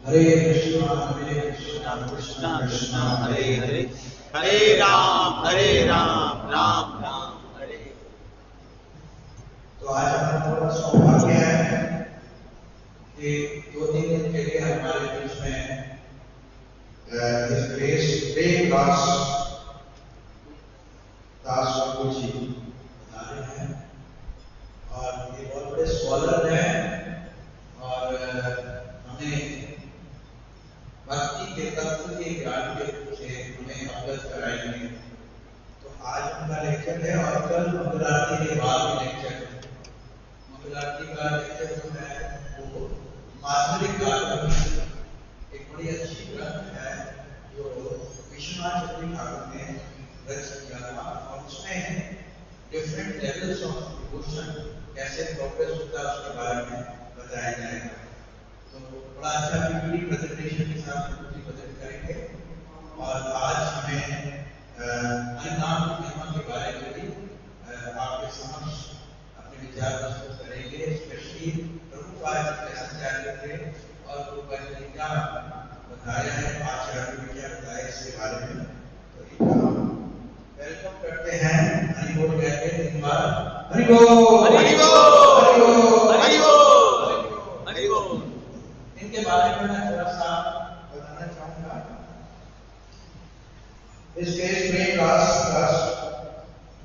हरे कृष्ण कृष्ण कृष्ण हरे हरे, हरे राम राम राम हरे। तो आज हमारा थोड़ा सौभाग्य है कि 2-3 दिन के लिए हमारे बीच में इस ग्रेस प्रेमदास प्रभु जी बता रहे हैं, और ये बहुत बड़े स्कॉलर हैं और हमें भक्ति के तत्व के ज्ञान के से हमें अवगत कराएंगे। तो आज उनका लेक्चर है और कल मंगल आरती के बाद में लेक्चर है। मंगल आरती का लेक्चर जो है वो माधुरी काव्य एक बड़ी अच्छी ग्रंथ है जो विश्वनाथ चक्रवर्ती ठाकुर ने रच किया था, और उसमें डिफरेंट लेवल्स ऑफ डिवोशन कैसे प्रोग्रेस होता है उसके बारे में बताया जाएगा। तो बड़ा अच्छा पीपीटी प्रेजेंटेशन के साथ प्रेजेंट करेंगे, और आज हमें हरिनाम की महिमा के बारे में भी आपके समक्ष अपने विचार प्रस्तुत करेंगे। स्पेशली प्रभुपाद जी कैसे चाहते थे और प्रभुपाद जी ने क्या बताया है, आचार्य ने क्या बताया इसके बारे में। तो इनका हम वेलकम करते हैं। हरि बोल कहते हैं 3 बार, हरि बोल हरि बोल हरि बोल हरि बोल। इनके बारे में मैं थोड़ा सा बताना चाहूंगा। इस केस में दास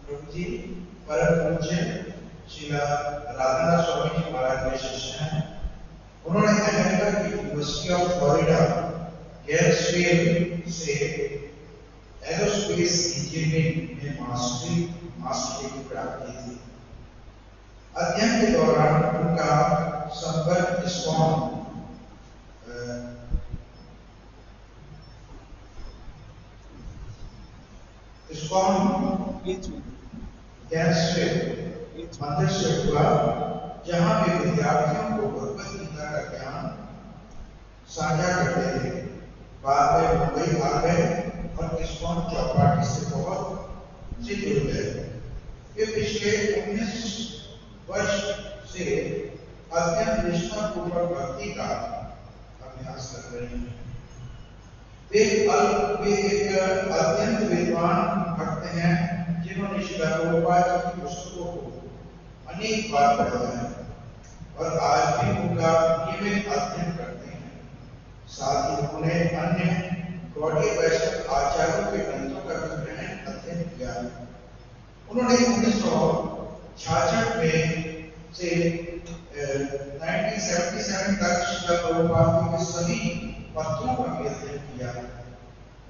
प्रभु जी परम पूज्य श्री राधा स्वामी जी महाराज के शिष्य हैं। उन्होंने अमेरिका की यूनिवर्सिटी ऑफ फ्लोरिडा गैल्सवेल से एरोस्पेस इंजीनियरिंग में मास्टरी प्राप्त की थी। अध्ययन के दौरान उनका संपर्क मंदिर से हुआ, जहां वे विद्यार्थियों को भगवत गीता का ज्ञान साझा करते थे। बाद में मुंबई आ गए और इस्कॉन चौपाटी से बहुत से जुड़ गए। वे पिछले 19 वर्ष से अत्यंत निष्ठापूर्वक भक्ति का अभ्यास कर रहे हैं। वे एक अत्यंत विद्वान भक्त हैं जिन्होंने श्री प्रभुपाद की पुस्तकों को अनेक बार पढ़ा है और आज भी उनका नियमित अध्ययन करते हैं। साथ ही उन्होंने अन्य गौड़ीय वैष्णव आचार्यों के ग्रंथों का भी गहन अध्ययन किया है। उन्होंने 1966 में से 1977 तक श्री प्रभुपाद के सभी पत्रों का भी अध्ययन किया है।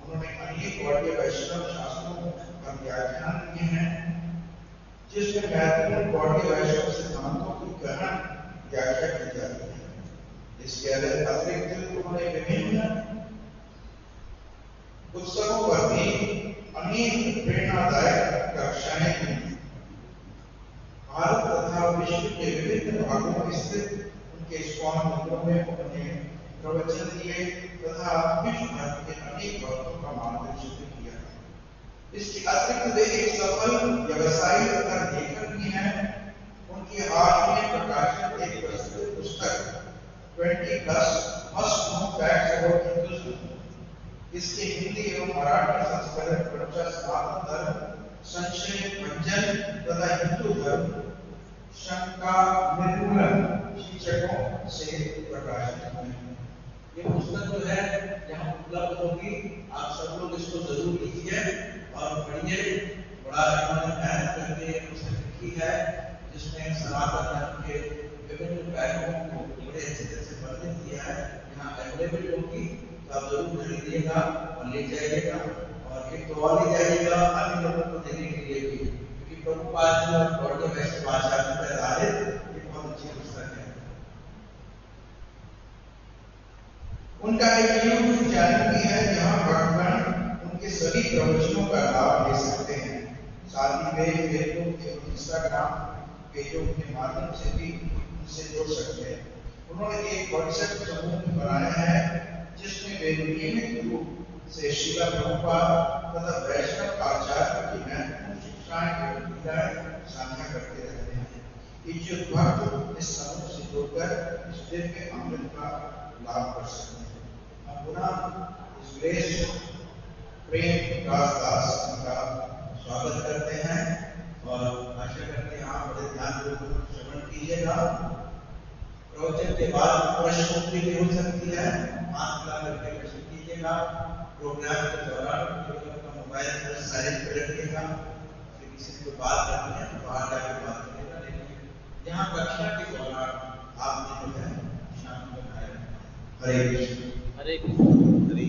उन्होंने अनेक गौड़ीय वैष्णव शास्त्रों का व्याख्यान किए हैं, जिसमें महत्वपूर्ण गौड़ीय वैष्णव सिद्धांतों की गहन व्याख्या की जाती है। इसके अतिरिक्त उन्होंने विभिन्न उत्सवों पर भी अनेक प्रेरणादायक कक्षाएं दी। भारत तथा विश्व के विभिन्न भागों में स्थित उनके इस्कॉन मंदिरों में उन्होंने प्रवचन दिए तथा विश्व भर के अनेक भक्तों का मार्गदर्शन किया। इसके अतिरिक्त वे एक सफल व्यवसायी तथा लेखक भी हैं। उनकी हाल में प्रकाशित एक प्रसिद्ध पुस्तक 20+ must know facts about Hinduism, इसके हिंदी एवं मराठी संस्करण क्रमशः सनातन धर्म, संशय भंजन तथा हिंदू धर्म शंका निर्मूलन शीर्षकों से प्रकाशित हुए। ये पुस्तक जो है यहाँ उपलब्ध होगी, आप सब लोग इसको जरूर लिखिए और पढ़िए। बड़ा इन्होंने मेहनत करके पुस्तक लिखी है, जिसमें सनातन धर्म के विभिन्न पहलुओं को बड़े अच्छे तरह से वर्णित किया है। यहाँ अवेलेबल होगी, तो आप जरूर खरीदिएगा और ले जाइएगा, और एक तो और ले जाइएगा अन्य लोगों को देने के लिए भी, क्योंकि प्रभुपाद जी और गौड़ीय वैष्णव आचार्य पर आधारित ये बहुत अच्छी पुस्तक है। उनका एक यूट्यूब चैनल भी है जहां भक्तगण उनके सभी प्रवचनों का लाभ ले सकते हैं। साथ ही वे फेसबुक एवं इंस्टाग्राम पेजों के माध्यम से भी उनसे जुड़ सकते हैं। उन्होंने एक व्हाट्सएप समूह भी बनाया है, जिसमें वे नियमित रूप से श्रील प्रभुपाद तथा वैष्णव आचार्य की महत्वपूर्ण शिक्षाएं एवं लीलाएं साझा करते रहते हैं। इच्छुक भक्त इस समूह से जुड़कर इस दिव्य अमृत का लाभ कर सकते हैं। हम पुनः सुरेश प्रेम दास का स्वागत करते हैं और आशा करते हैं आप बड़े ध्यानपूर्वक श्रवण कीजिएगा। प्रवचन के बाद प्रश्नोत्तरी भी हो सकती है, हाथ मिला करके प्रश्न कीजिएगा। प्रोग्राम के दौरान केवल अपना मोबाइल पर साइलेंट पे रखिएगा, किसी को बात करनी है तो बाहर जाकर बात करिएगा, लेकिन यहाँ कक्षा के दौरान आपने जो है शांति बनाए रखना। हरे कृष्ण। हरे कृष्ण। हरे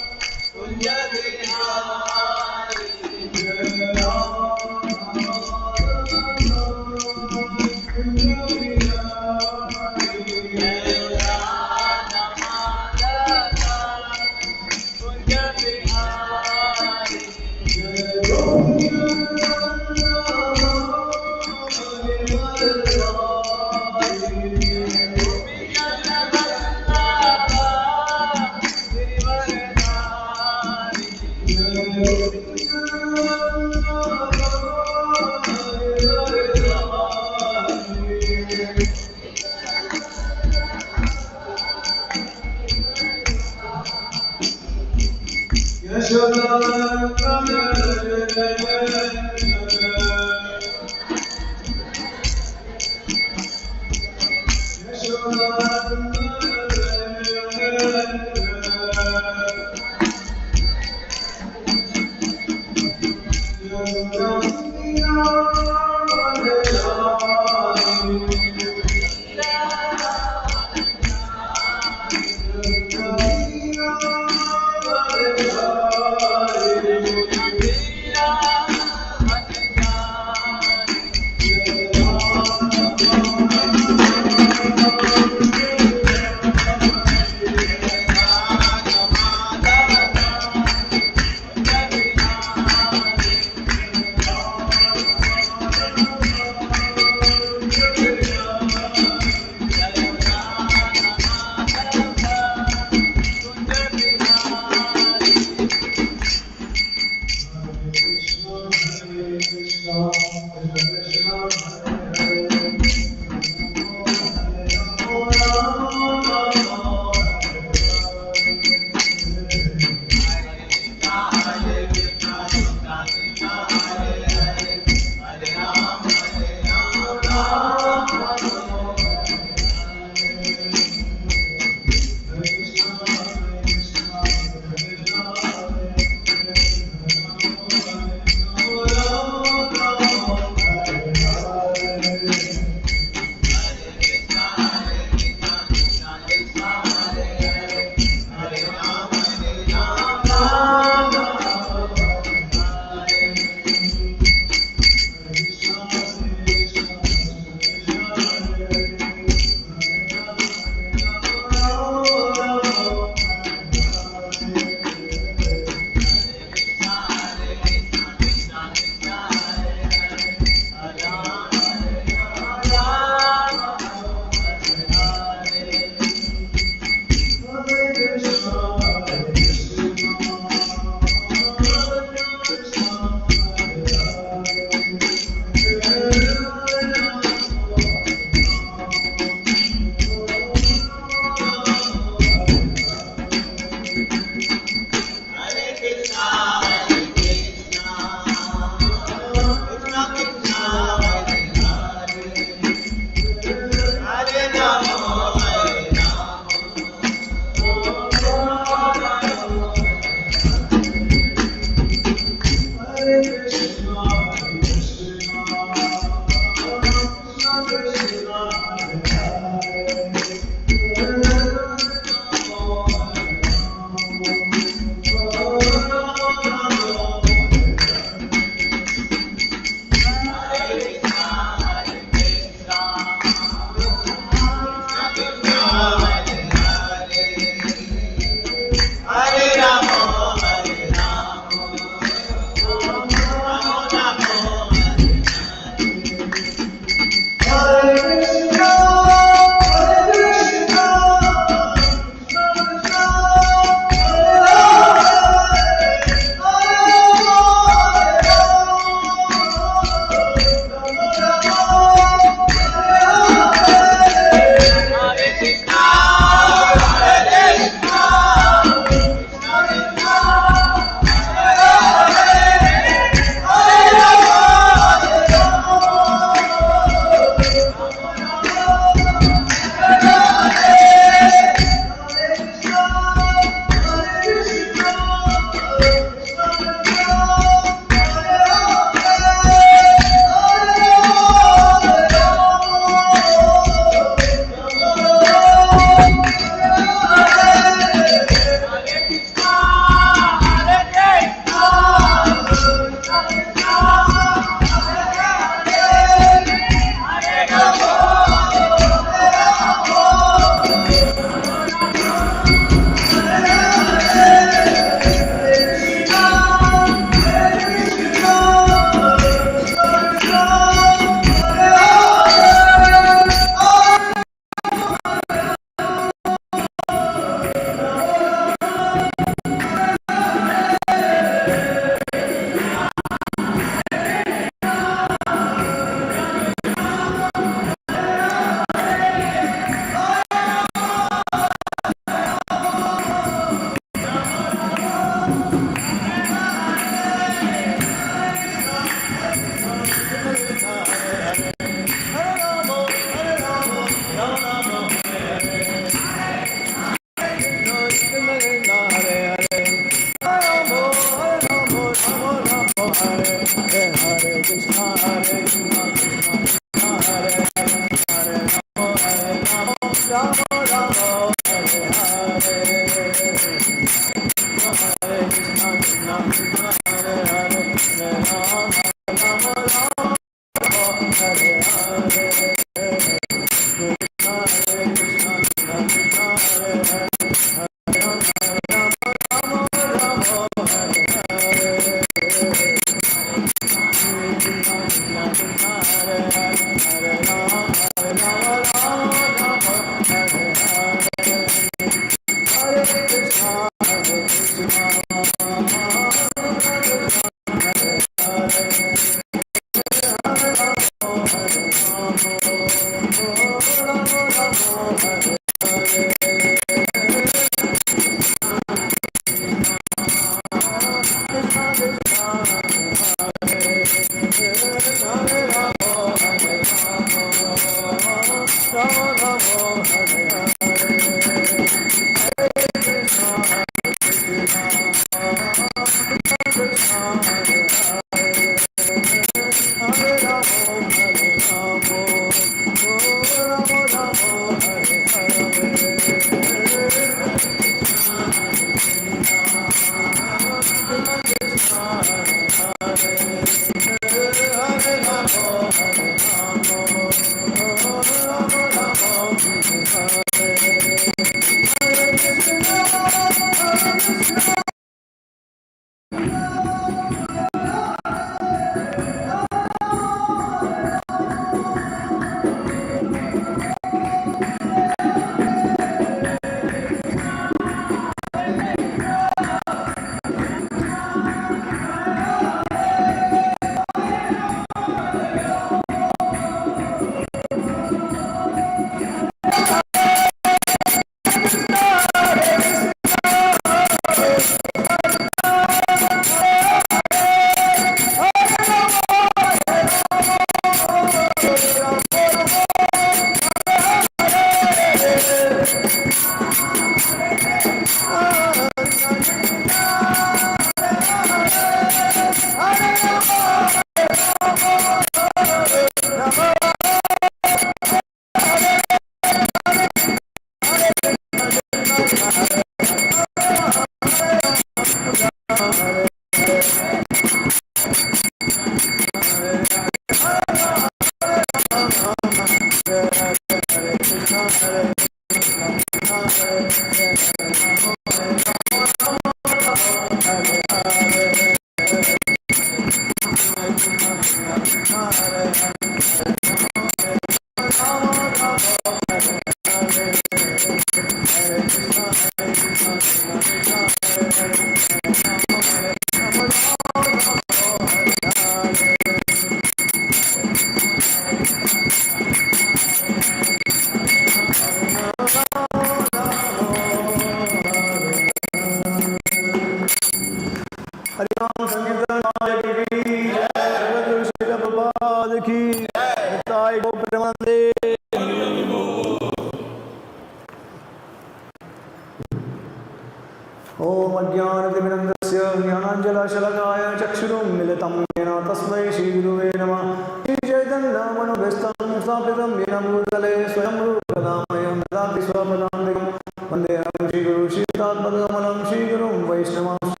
ओम अज्ञानतिमिरन्दस्य ज्ञानाञ्जनशलाकाय चक्षुरुन्मिलितं येन तस्मै श्रीगुरुवे नमः। श्रीचैतन्यमनोभीष्टं स्थापितं येन भूतले स्वयं रूपदामयं ददाति स्वपदान्तिकं। वन्देऽहं श्रीगुरुं श्रीयुतात्मकमलं श्रीगुरुं वैष्णवांश्च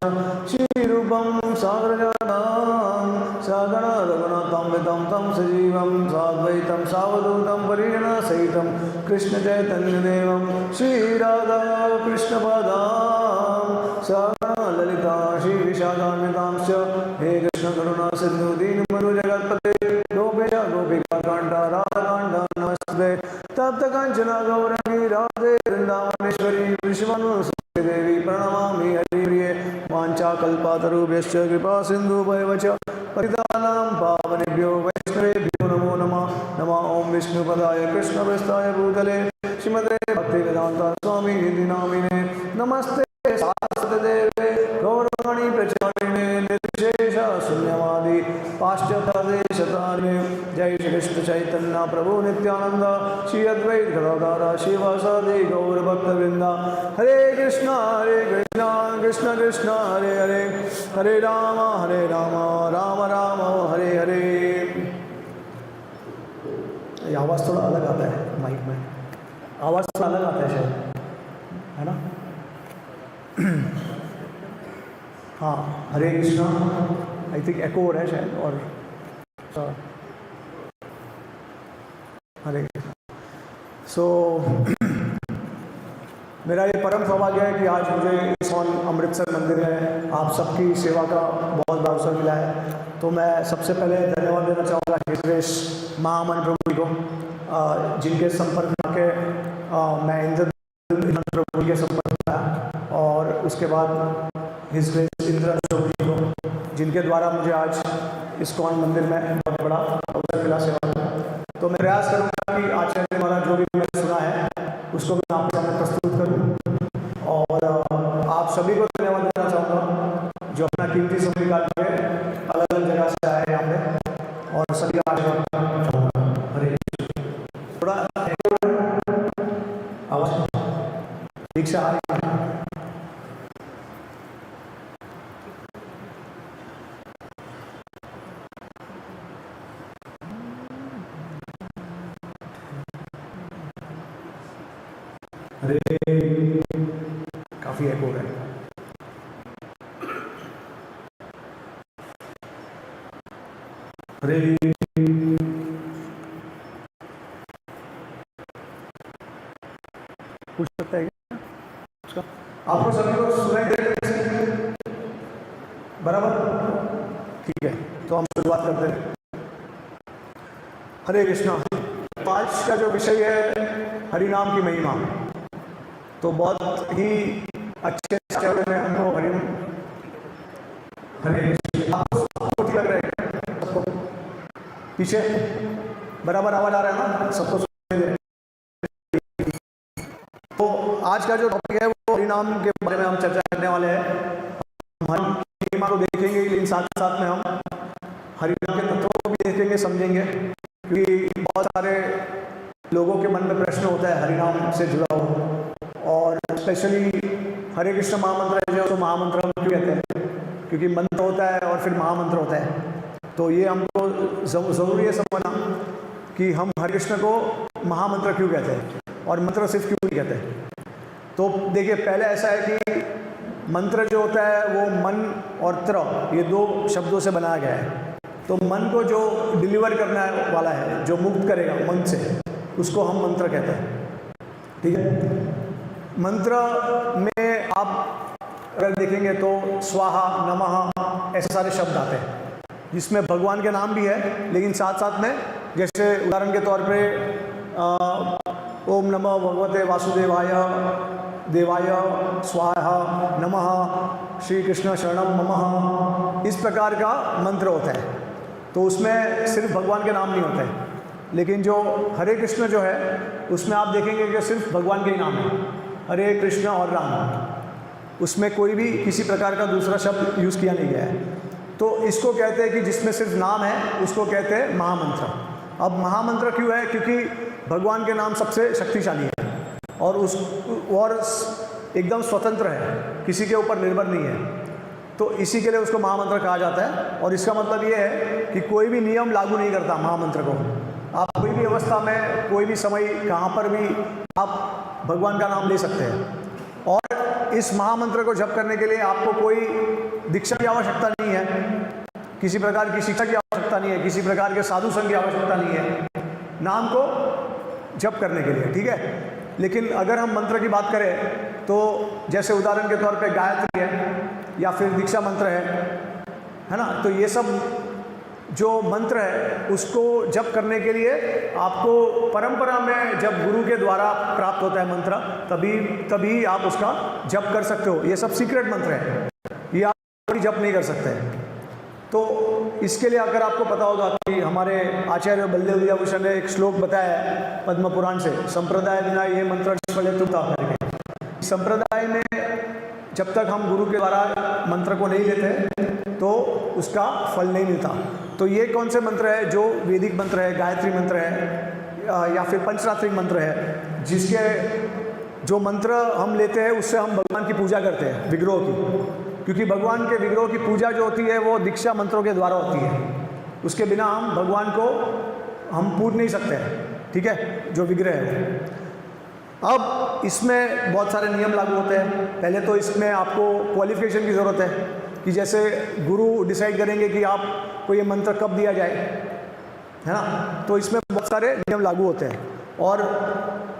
श्रीरूपं सागरजातं सागरा रघुनाथं वितं तं सजीवं साद्वैतं सावधूतं परिजनसहितं कृष्णचैतन्यदेवं श्रीराधा कृष्णपदां सागरा ललिता श्रीविशाखान्वितांश्च। हे कृष्ण करुणा सिन्धु दीनबन्धु जगत्पते गोपेश गोपिकाकान्त राधाकान्त नमस्ते। तप्त काञ्चन गौरंगी राधे वृन्दावनेश्वरी वृषभानुसुते देवी प्रणमामि हरिप्रिये। वाञ्छाकल्पतरुभ्यश्च कृपा सिन्धुभ्येव च पतितानां पावनेभ्यो वैष्णवेभ्यो नमो नमः। नमः ओं विष्णुपदाय कृष्णप्रेष्ठाय भूतले श्रीमते भक्तिवेदान्त स्वामी निधि नामिने। नमस्ते सारस्वते गौरवाणी प्रचारिणे निर्विशेष शून्यवादी पाश्चात्यदेशतारिणे। जय श्री कृष्ण चैतन्य प्रभु नित्यानंद श्री अद्वैत गदाधर शिवासादि गौरभक्तवृंद। हरे कृष्ण कृष्ण कृष्ण हरे हरे, हरे राम राम राम हरे हरे। ये आवाज़ थोड़ा अलग आता है माइक में, आवाज़ थोड़ा अलग आता है शायद, है ना? हाँ, हरे कृष्णा, आई थिंक एको हो रहा है शायद, और हरे सो मेरा ये परम सौभाग्य है कि आज मुझे इस्कॉन अमृतसर मंदिर में आप सबकी सेवा का बहुत बड़ा अवसर मिला है। तो मैं सबसे पहले धन्यवाद देना चाहूँगा हितवेश महामन प्रभु जी को, जिनके संपर्क में आके मैं इंद्र प्रभु के संपर्क में आया, और उसके बाद हितवेश इंद्र प्रभु जी को, जिनके द्वारा मुझे आज इस्कॉन मंदिर में बहुत बड़ा अवसर मिला सेवा का। तो मैं प्रयास करूँगा कि आचार्य द्वारा जो भी मैंने सुना है उसको मैं आपके सामने प्रस्तुत करूँ, और आप सभी को धन्यवाद देना चाहूँगा जो अपना कीमती समय निकाल के अलग अलग जगह से आए यहाँ पे, और सभी का आशीर्वाद चाहूँगा। हरे थोड़ा आवाज़ ठीक से आ रही है? अरे काफी एको है। अरे पूछ सकता है क्या उसका? आपको सभी को सुनाई दे रहा है बराबर? ठीक है, तो हम शुरुआत करते हैं। हरे कृष्णा। आज का जो विषय है हरि नाम की महिमा, तो बहुत ही अच्छे चैप्टर में हमको हरे आपको लग रहा है सबको पीछे बराबर आवाज आ रहा है ना सबको? तो आज का जो टॉपिक है वो हरि नाम के बारे में हम चर्चा करने वाले हैं। हम हरि की महिमा को देखेंगे, लेकिन साथ साथ में हम हरि नाम के तत्वों को भी देखेंगे, समझेंगे, क्योंकि बहुत सारे लोगों के मन में प्रश्न होता है हरि नाम से जुड़ा हुआ, और स्पेशली हरे कृष्ण महामंत्र है जो, तो महामंत्र हम क्यों कहते हैं? क्योंकि मंत्र होता है और फिर महामंत्र होता है। तो ये हमको ज़रूरी है समझना कि हम हरे कृष्ण को महामंत्र क्यों कहते हैं और मंत्र सिर्फ क्यों नहीं कहते। तो देखिए, पहले ऐसा है कि मंत्र जो होता है वो मन और त्र, ये दो शब्दों से बनाया गया है। तो मन को जो डिलीवर करने वाला है, जो मुक्त करेगा मन से, उसको हम मंत्र कहते हैं। ठीक है, मंत्र में आप अगर देखेंगे तो स्वाहा, नमः, ऐसे सारे शब्द आते हैं जिसमें भगवान के नाम भी है, लेकिन साथ साथ में जैसे उदाहरण के तौर पे ओम नमः भगवते वासुदेवाय देवाय स्वाहा नमः श्री कृष्ण शरणम ममः, इस प्रकार का मंत्र होता है। तो उसमें सिर्फ भगवान के नाम नहीं होते हैं, लेकिन जो हरे कृष्ण जो है उसमें आप देखेंगे कि सिर्फ भगवान के ही नाम है, हरे कृष्ण और राम, उसमें कोई भी किसी प्रकार का दूसरा शब्द यूज़ किया नहीं गया है। तो इसको कहते हैं कि जिसमें सिर्फ नाम है उसको कहते हैं महामंत्र। अब महामंत्र क्यों है? क्योंकि भगवान के नाम सबसे शक्तिशाली है और एकदम स्वतंत्र है, किसी के ऊपर निर्भर नहीं है। तो इसी के लिए उसको महामंत्र कहा जाता है। और इसका मतलब ये है कि कोई भी नियम लागू नहीं करता महामंत्र को। आप कोई भी अवस्था में, कोई भी समय, कहाँ पर भी आप भगवान का नाम ले सकते हैं। और इस महामंत्र को जप करने के लिए आपको कोई दीक्षा की आवश्यकता नहीं है, किसी प्रकार की शिक्षा की आवश्यकता नहीं है, किसी प्रकार के साधु संघ की आवश्यकता नहीं है नाम को जप करने के लिए। ठीक है, लेकिन अगर हम मंत्र की बात करें तो जैसे उदाहरण के तौर पे गायत्री है या फिर दीक्षा मंत्र है ना, तो ये सब जो मंत्र है उसको जप करने के लिए आपको परंपरा में जब गुरु के द्वारा प्राप्त होता है मंत्र, तभी आप उसका जप कर सकते हो। ये सब सीक्रेट मंत्र है, ये आप जप नहीं कर सकते हैं। तो इसके लिए अगर आपको पता होगा कि हमारे आचार्य बलदेव विद्याभूषण ने एक श्लोक बताया है पद्म पुराण से, संप्रदाय बिना ये मंत्र निष्फल तुम करके। संप्रदाय में जब तक हम गुरु के द्वारा मंत्र को नहीं लेते तो उसका फल नहीं मिलता। तो ये कौन से मंत्र है? जो वैदिक मंत्र है, गायत्री मंत्र है या फिर पंचरात्रिक मंत्र है, जिसके जो मंत्र हम लेते हैं उससे हम भगवान की पूजा करते हैं, विग्रह की। क्योंकि भगवान के विग्रह की पूजा जो होती है वो दीक्षा मंत्रों के द्वारा होती है, उसके बिना हम भगवान को हम पूज नहीं सकते हैं। ठीक है, जो विग्रह है। अब इसमें बहुत सारे नियम लागू होते हैं। पहले तो इसमें आपको क्वालिफिकेशन की ज़रूरत है कि जैसे गुरु डिसाइड करेंगे कि आपको ये मंत्र कब दिया जाए, है ना, तो इसमें बहुत सारे नियम लागू होते हैं और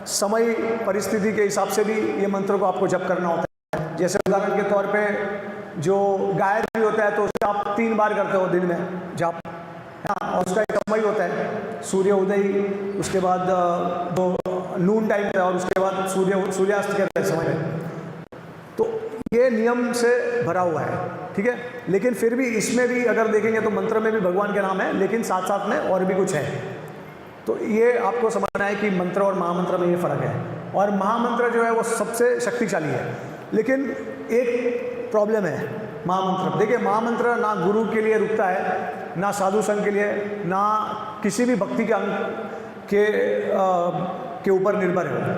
समय परिस्थिति के हिसाब से भी ये मंत्र को आपको जप करना होता है। जैसे उदाहरण के तौर पे जो गायत्री होता है तो उसको आप 3 बार करते हो दिन में जप, हाँ, और उसका एक समय होता है, सूर्य उदय, उसके बाद जो नून टाइम है और उसके बाद सूर्यास्त के समय में। तो ये नियम से भरा हुआ है, ठीक है। लेकिन फिर भी इसमें भी अगर देखेंगे तो मंत्र में भी भगवान के नाम है, लेकिन साथ साथ में और भी कुछ है। तो ये आपको समझना है कि मंत्र और महामंत्र में ये फ़र्क है। और महामंत्र जो है वो सबसे शक्तिशाली है, लेकिन एक प्रॉब्लम है महामंत्र। देखिए, महामंत्र ना गुरु के लिए रुकता है, ना साधु संघ के लिए, ना किसी भी भक्ति के अंग के ऊपर निर्भर है,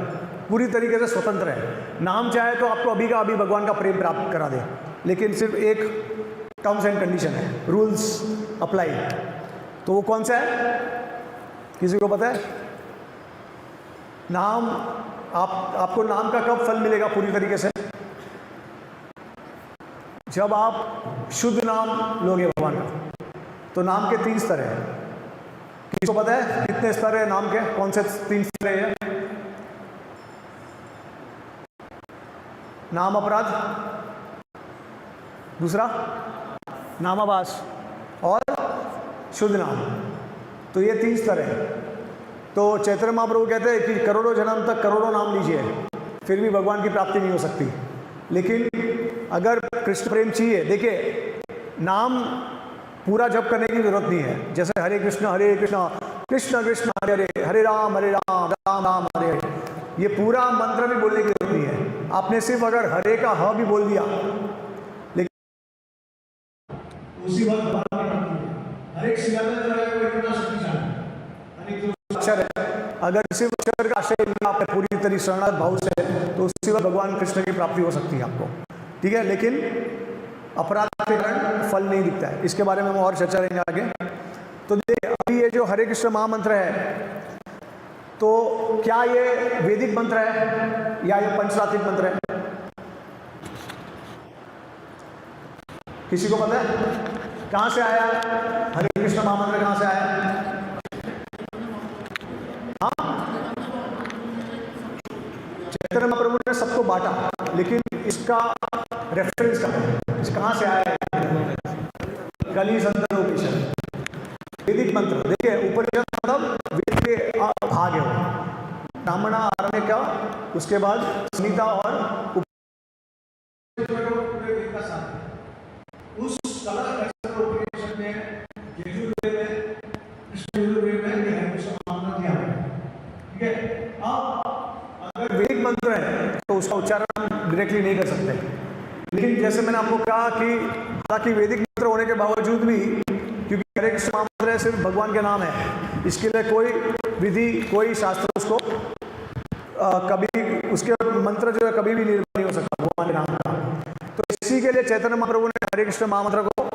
पूरी तरीके से स्वतंत्र है। नाम चाहे तो आपको अभी का अभी भगवान का प्रेम प्राप्त करा दे, लेकिन सिर्फ एक टर्म्स एंड कंडीशन है, रूल्स अप्लाई। तो वो कौन सा है, किसी को पता है? नाम आपको नाम का कब फल मिलेगा पूरी तरीके से? जब आप शुद्ध नाम लोगे भगवान का। तो नाम के 3 स्तर हैं। किसी को पता है कितने स्तर है नाम के? कौन से 3 स्तर है? नाम अपराध, दूसरा नामाभास और शुद्ध नाम। तो ये 3 स्तर है। तो चैतन्य महाप्रभु कहते हैं कि करोड़ों जन्म तक करोड़ों नाम लीजिए, फिर भी भगवान की प्राप्ति नहीं हो सकती। लेकिन अगर कृष्ण प्रेम चाहिए, देखिए नाम पूरा जप करने की जरूरत नहीं है। जैसे हरे कृष्ण कृष्ण कृष्ण हरे हरे, हरे राम राम राम हरे हरे, ये पूरा मंत्र भी बोलने की जरूरत नहीं है। आपने सिर्फ अगर हरे का ह भी बोल दिया, लेकिन उसी वक्त हर एक सियादा जो है वो इतना शक्तिशाली, अनेक जो अक्षर है, अगर सिर्फ अक्षर का आशय आप पूरी तरह शरणागत भाव से, तो उसी वक्त भगवान कृष्ण की प्राप्ति हो सकती है आपको, ठीक है। लेकिन अपराध के कारण फल नहीं दिखता है। इसके बारे में हम और चर्चा करेंगे आगे। तो देखिए, अभी ये जो हरे कृष्ण महामंत्र है, तो क्या ये वैदिक मंत्र है या ये पंचरात्रिक मंत्र है? किसी को पता है कहां से आया हरे कृष्ण महामंत्र? कहां से आया? हाँ, चैतन्य महाप्रभु ने सबको बांटा, लेकिन इसका रेफरेंस कहां से आया? कली संदर्भ उपनिषद, वैदिक मंत्र। देखिए, उपनिषद मतलब वेद के भाग है, ब्राह्मण आरण्य का, उसके बाद संहिता और उस उपनिषद में यजुर्वेद में, यजुर्वेद में ठीक है। अब अगर वैदिक मंत्र है तो उसका उच्चारण डायरेक्टली नहीं कर सकते, लेकिन जैसे मैंने आपको कहा कि हालांकि वैदिक मंत्र होने के बावजूद भी, क्योंकि हरे कृष्ण महामंत्र है, सिर्फ भगवान के नाम है, इसके लिए कोई विधि, कोई शास्त्र उसको कभी, उसके मंत्र जो है कभी भी निर्भर नहीं हो सकता भगवान के नाम का। तो इसी के लिए चैतन्य महाप्रभु ने हरे कृष्ण महामंत्र को,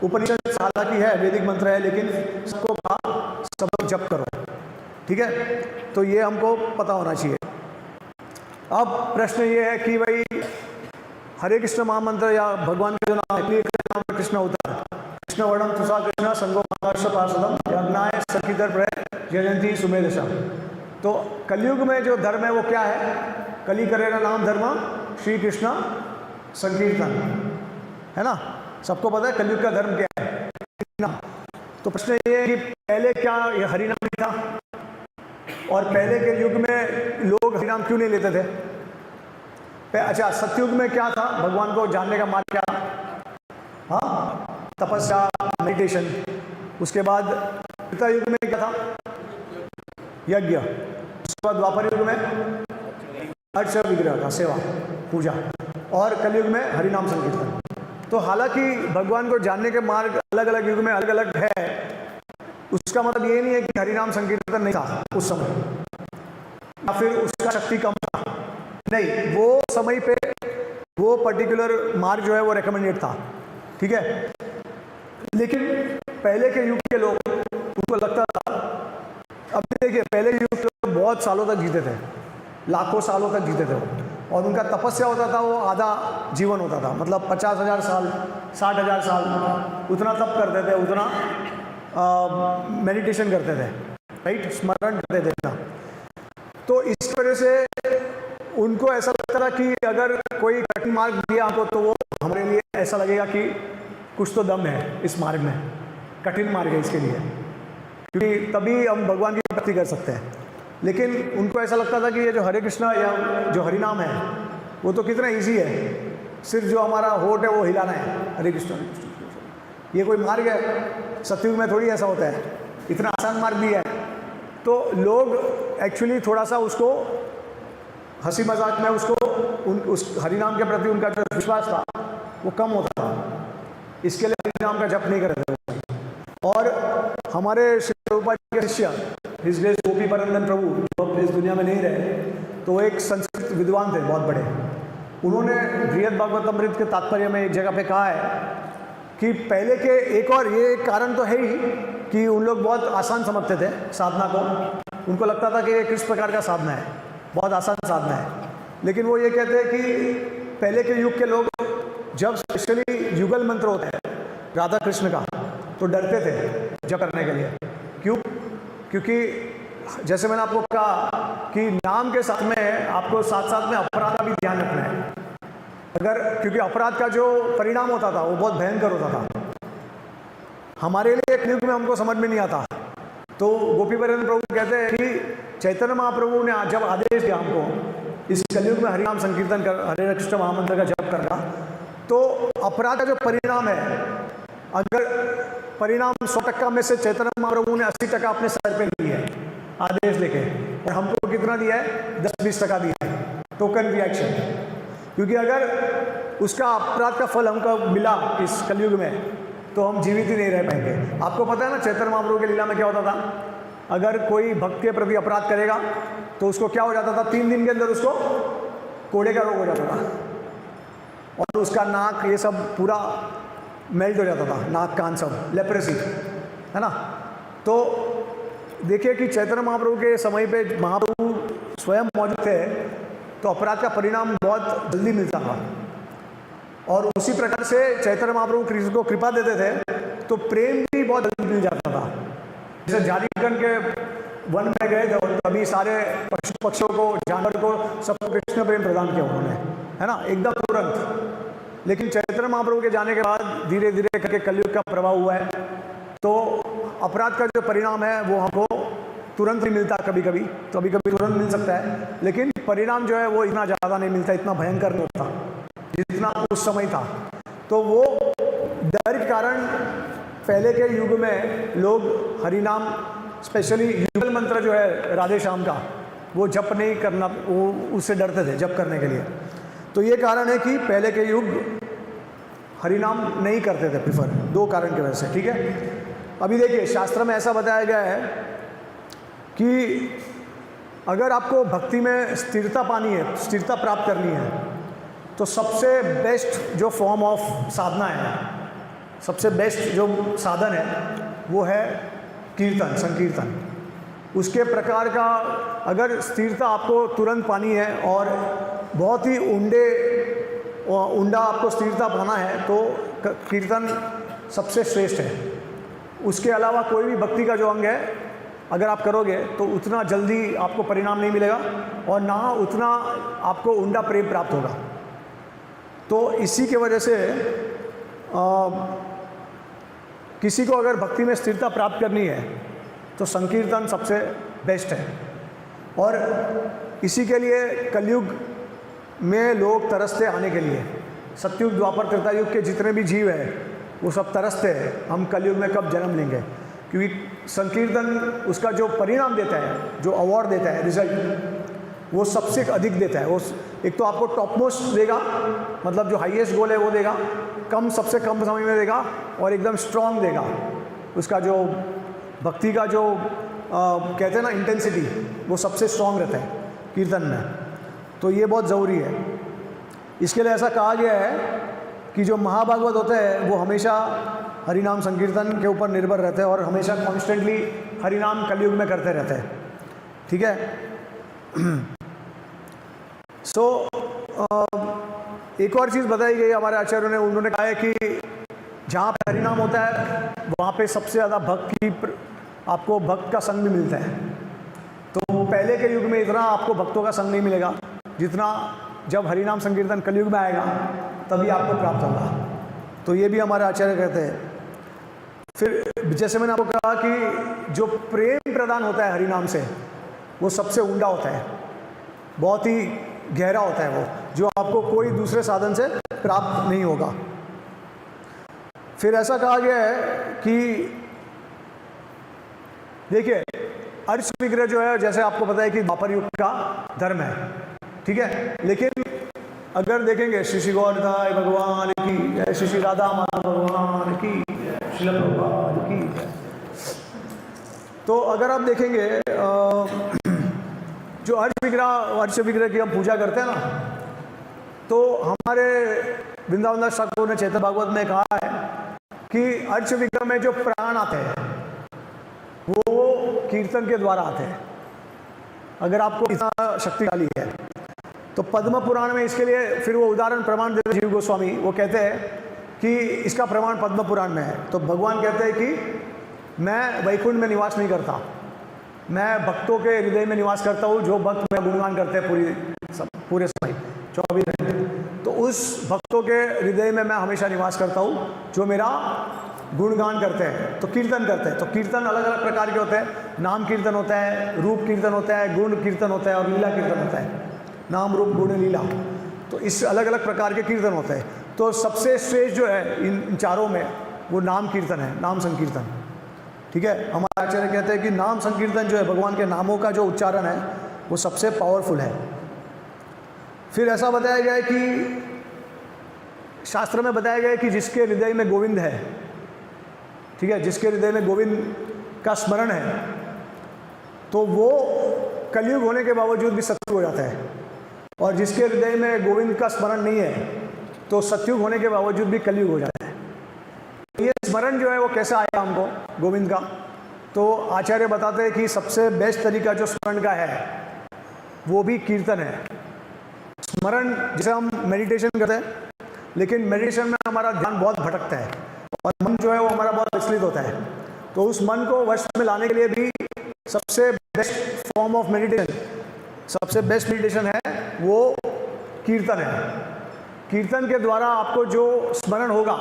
उपनिषद हालांकि है वैदिक मंत्र है, लेकिन सबको कहा सब लोग जप करो, ठीक है। तो ये हमको पता होना चाहिए। अब प्रश्न ये है कि भाई हरे कृष्ण महामंत्र या भगवान के जो नाम है, नाम कृष्ण होता है, कृष्ण वर्णम तुषा कृष्ण संगो पार्षदम यज्ञाय सखीधर प्रय जयंती सुमेधशा। तो कलयुग में जो धर्म है वो क्या है? कली करेगा नाम धर्म श्री कृष्ण संकीर्तन, है ना, सबको पता है कलयुग का धर्म क्या है ना। तो प्रश्न ये है कि पहले क्या ये हरिनाम था, और पहले के युग में लोग हरिनाम क्यों नहीं लेते थे? अच्छा, सतयुग में क्या था? भगवान को जानने का मार्ग क्या? हाँ, तपस्या, मेडिटेशन। उसके बाद त्रेता युग में क्या था? यज्ञ। उसके बाद द्वापर युग में अर्च विग्रह का सेवा, पूजा, और कलयुग में हरिनाम संकीर्तन। तो हालांकि भगवान को जानने के मार्ग अलग अलग युग में अलग अलग है, उसका मतलब ये नहीं है कि हरिनाम संकीर्तन नहीं था उस समय, या फिर उसका शक्ति कम था, नहीं, वो समय पे वो पर्टिकुलर मार्ग जो है वो रेकमेंडेड था, ठीक है। लेकिन पहले के युग के लोग, उनको लगता था, अब देखिए पहले के युग सालों तक जीते थे, लाखों सालों तक जीते थे वो। और उनका तपस्या होता था, वो आधा जीवन होता था, मतलब 50,000 साल, 60,000 साल, उतना तप करते थे, उतना मेडिटेशन करते थे, राइट, स्मरण करते थे ना। तो इस वजह से उनको ऐसा लगता था कि अगर कोई कठिन मार्ग दिया आपको तो वो हमारे लिए ऐसा लगेगा कि कुछ तो दम है इस मार्ग में, कठिन मार्ग है इसके लिए, क्योंकि तभी हम भगवान की प्राप्ति कर सकते हैं। लेकिन उनको ऐसा लगता था कि ये जो हरे कृष्णा या जो हरिनाम है वो तो कितना इजी है, सिर्फ जो हमारा होठ है वो हिलाना है, हरे कृष्णा हरे कृष्णा, ये कोई मार्ग है, सतयुग में थोड़ी ऐसा होता है, इतना आसान मार्ग भी है। तो लोग एक्चुअली थोड़ा सा उसको हंसी मजाक में उसको उस हरिनाम के प्रति उनका जो विश्वास था वो कम होता था, इसके लिए हरिनाम का जप नहीं करते थे। और हमारे श्री प्रभुपाद के शिष्य हिज ग्रेस गोपी परंदन प्रभु जो इस दुनिया में नहीं रहे, तो वो एक संस्कृत विद्वान थे बहुत बड़े। उन्होंने बृहद भागवतामृत के तात्पर्य में एक जगह पे कहा है कि पहले के एक और ये कारण तो है ही कि उन लोग बहुत आसान समझते थे साधना को, उनको लगता था कि ये किस प्रकार का साधना है, बहुत आसान साधना है। लेकिन वो ये कहते हैं कि पहले के युग के लोग जब स्पेशली युगल मंत्र होता है राधा कृष्ण का तो डरते थे जप करने के लिए। क्यों? क्योंकि जैसे मैंने आपको कहा कि नाम के साथ में आपको साथ साथ में अपराध का भी ध्यान रखना है। अगर क्योंकि अपराध का जो परिणाम होता था वो बहुत भयंकर होता था, हमारे लिए एक युग में हमको समझ में नहीं आता। तो गोपी बरेंद्र प्रभु कहते हैं कि चैतन्य महाप्रभु ने जब आदेश दिया हमको इस कलयुग में हरिनाम संकीर्तन कर, हरे कृष्ण महामंत्र का जप करना, तो अपराध का जो परिणाम है, अगर परिणाम 100% में से चैतन्य महाप्रभु ने 80% अपने सर पे लिया है आदेश लेके, और हमको कितना दिया है? 10-20% दिया है टोकन रिएक्शन। क्योंकि अगर उसका अपराध का फल हमको मिला इस कलयुग में तो हम जीवित ही नहीं रह पाएंगे। आपको पता है ना चैतन्य महाप्रभु के लीला में क्या होता था? अगर कोई भक्त के प्रति अपराध करेगा तो उसको क्या हो जाता था? 3 दिन के अंदर उसको कोड़े का रोग हो जाता था और उसका नाक ये सब पूरा मेल्ट हो जाता था, नाक कान सब, लेप्रेसी, है ना। तो देखिए कि चैतन्य महाप्रभु के समय पे महाप्रभु स्वयं मौजूद थे तो अपराध का परिणाम बहुत जल्दी मिलता था। और उसी प्रकार से चैतन्य महाप्रभु कृष्ण को कृपा देते थे तो प्रेम भी बहुत जल्दी मिल जाता था। जैसे झारीखंड के वन में गए थे और तभी सारे पशु पक्षियों को, जानवर को, सबको कृष्ण प्रेम प्रदान किया उन्होंने, है ना, एकदम तुरंत। लेकिन चैतन्य महाप्रभु के जाने के बाद धीरे धीरे करके कलयुग का प्रभाव हुआ है, तो अपराध का जो परिणाम है वो हमको तुरंत नहीं मिलता, कभी कभी तुरंत मिल सकता है, लेकिन परिणाम जो है वो इतना ज़्यादा नहीं मिलता, इतना भयंकर नहीं होता जितना उस समय था। तो वो डर के कारण पहले के युग में लोग हरिनाम, स्पेशली युगल मंत्र जो है राधे श्याम का, वो जप नहीं करना, वो उससे डरते थे जप करने के लिए। तो ये कारण है कि पहले के युग हरिनाम नहीं करते थे प्रिफर, 2 कारण की वजह से, ठीक है। अभी देखिए शास्त्र में ऐसा बताया गया है कि अगर आपको भक्ति में स्थिरता पानी है, स्थिरता प्राप्त करनी है, तो सबसे बेस्ट जो फॉर्म ऑफ साधना है, सबसे बेस्ट जो साधन है वो है कीर्तन, संकीर्तन। उसके प्रकार का अगर स्थिरता आपको तुरंत पानी है और बहुत ही उंडा आपको स्थिरता पाना है तो कीर्तन सबसे श्रेष्ठ है। उसके अलावा कोई भी भक्ति का जो अंग है अगर आप करोगे तो उतना जल्दी आपको परिणाम नहीं मिलेगा और ना उतना आपको उंडा प्रेम प्राप्त होगा। तो इसी के वजह से किसी को अगर भक्ति में स्थिरता प्राप्त करनी है तो संकीर्तन सबसे बेस्ट है। और इसी के लिए कलयुग में लोग तरसते आने के लिए। सतयुग, द्वापर, त्रेता युग के जितने भी जीव हैं वो सब तरसते हैं हम कलयुग में कब जन्म लेंगे, क्योंकि संकीर्तन उसका जो परिणाम देता है, जो अवार्ड देता है, रिजल्ट, वो सबसे अधिक देता है। वो एक तो आपको टॉप मोस्ट देगा, मतलब जो हाईएस्ट गोल है वो देगा, सबसे कम समय में देगा, और एकदम स्ट्रॉन्ग देगा। उसका जो भक्ति का जो कहते हैं ना इंटेंसिटी, वो सबसे स्ट्रॉन्ग रहता है कीर्तन में। तो ये बहुत ज़रूरी है। इसके लिए ऐसा कहा गया है कि जो महाभागवत होते हैं वो हमेशा हरिनाम संकीर्तन के ऊपर निर्भर रहते हैं और हमेशा कॉन्स्टेंटली हरिनाम कलयुग में करते रहते हैं, ठीक है। एक और चीज़ बताई गई हमारे आचार्यों ने, उन्होंने कहा है कि जहाँ पे हरिनाम होता है वहाँ पे सबसे ज़्यादा आपको भक्त का संग भी मिलता है। तो पहले के युग में इतना आपको भक्तों का संग नहीं मिलेगा जितना जब हरिनाम संकीर्तन कलयुग में आएगा तभी आपको प्राप्त होगा। तो ये भी हमारे आचार्य कहते हैं। फिर जैसे मैंने आपको कहा कि जो प्रेम प्रदान होता है हरिनाम से वो सबसे ऊंडा होता है, बहुत ही गहरा होता है वो, जो आपको कोई दूसरे साधन से प्राप्त नहीं होगा। फिर ऐसा कहा गया है कि देखिए अर्च विग्रह जो है, जैसे आपको पता है कि द्वापर युग का धर्म है, ठीक है, लेकिन अगर देखेंगे श्री गौरदाय भगवान की, श्री राधा माधव भगवान की, श्रील प्रभुपाद की, तो अगर आप देखेंगे जो अर्च विग्रह की हम पूजा करते हैं ना, तो हमारे वृंदावन दास ठाकुर ने चैतन्य भागवत में कहा है कि अर्च विग्रह में जो प्राण आते हैं वो कीर्तन के द्वारा आते हैं। अगर आपको इतना शक्तिशाली है तो पद्म पुराण में इसके लिए फिर वो उदाहरण प्रमाण देते जीव गोस्वामी, वो कहते हैं कि इसका प्रमाण पद्म पुराण में है। तो भगवान कहते हैं कि मैं वैकुंठ में निवास नहीं करता, मैं भक्तों के हृदय में निवास करता हूँ, जो भक्त मेरा गुणगान करते हैं पूरे समय 24 घंटे। तो उस भक्तों के हृदय में मैं हमेशा निवास करता हूँ जो मेरा गुणगान करते हैं, तो कीर्तन करते हैं। तो कीर्तन अलग अलग प्रकार के होते हैं, नाम कीर्तन होता है, रूप कीर्तन होता है, गुण कीर्तन होता है और लीला कीर्तन होता है। नाम रूप गुण लीला, तो इस अलग अलग प्रकार के कीर्तन होते हैं। तो सबसे श्रेष्ठ जो है इन चारों में वो नाम कीर्तन है, नाम संकीर्तन, ठीक है। हमारे आचार्य कहते हैं कि नाम संकीर्तन जो है, भगवान के नामों का जो उच्चारण है वो सबसे पावरफुल है। फिर ऐसा बताया गया है कि शास्त्र में बताया गया है कि जिसके हृदय में गोविंद है, ठीक है, जिसके हृदय में गोविंद का स्मरण है तो वो कलयुग होने के बावजूद भी सत्युग हो जाता है, और जिसके हृदय में गोविंद का स्मरण नहीं है तो सत्युग होने के बावजूद भी कलयुग हो जाता है। ये स्मरण जो है वो कैसे आया हमको गोविंद का, तो आचार्य बताते हैं कि सबसे बेस्ट तरीका जो स्मरण का है वो भी कीर्तन है। स्मरण जैसे हम मेडिटेशन करते हैं, लेकिन मेडिटेशन में हमारा ध्यान बहुत भटकता है और मन जो है वो हमारा बहुत विचलित होता है। तो उस मन को वश में लाने के लिए भी सबसे बेस्ट फॉर्म ऑफ मेडिटेशन, सबसे बेस्ट मेडिटेशन है वो कीर्तन है। कीर्तन के द्वारा आपको जो स्मरण होगा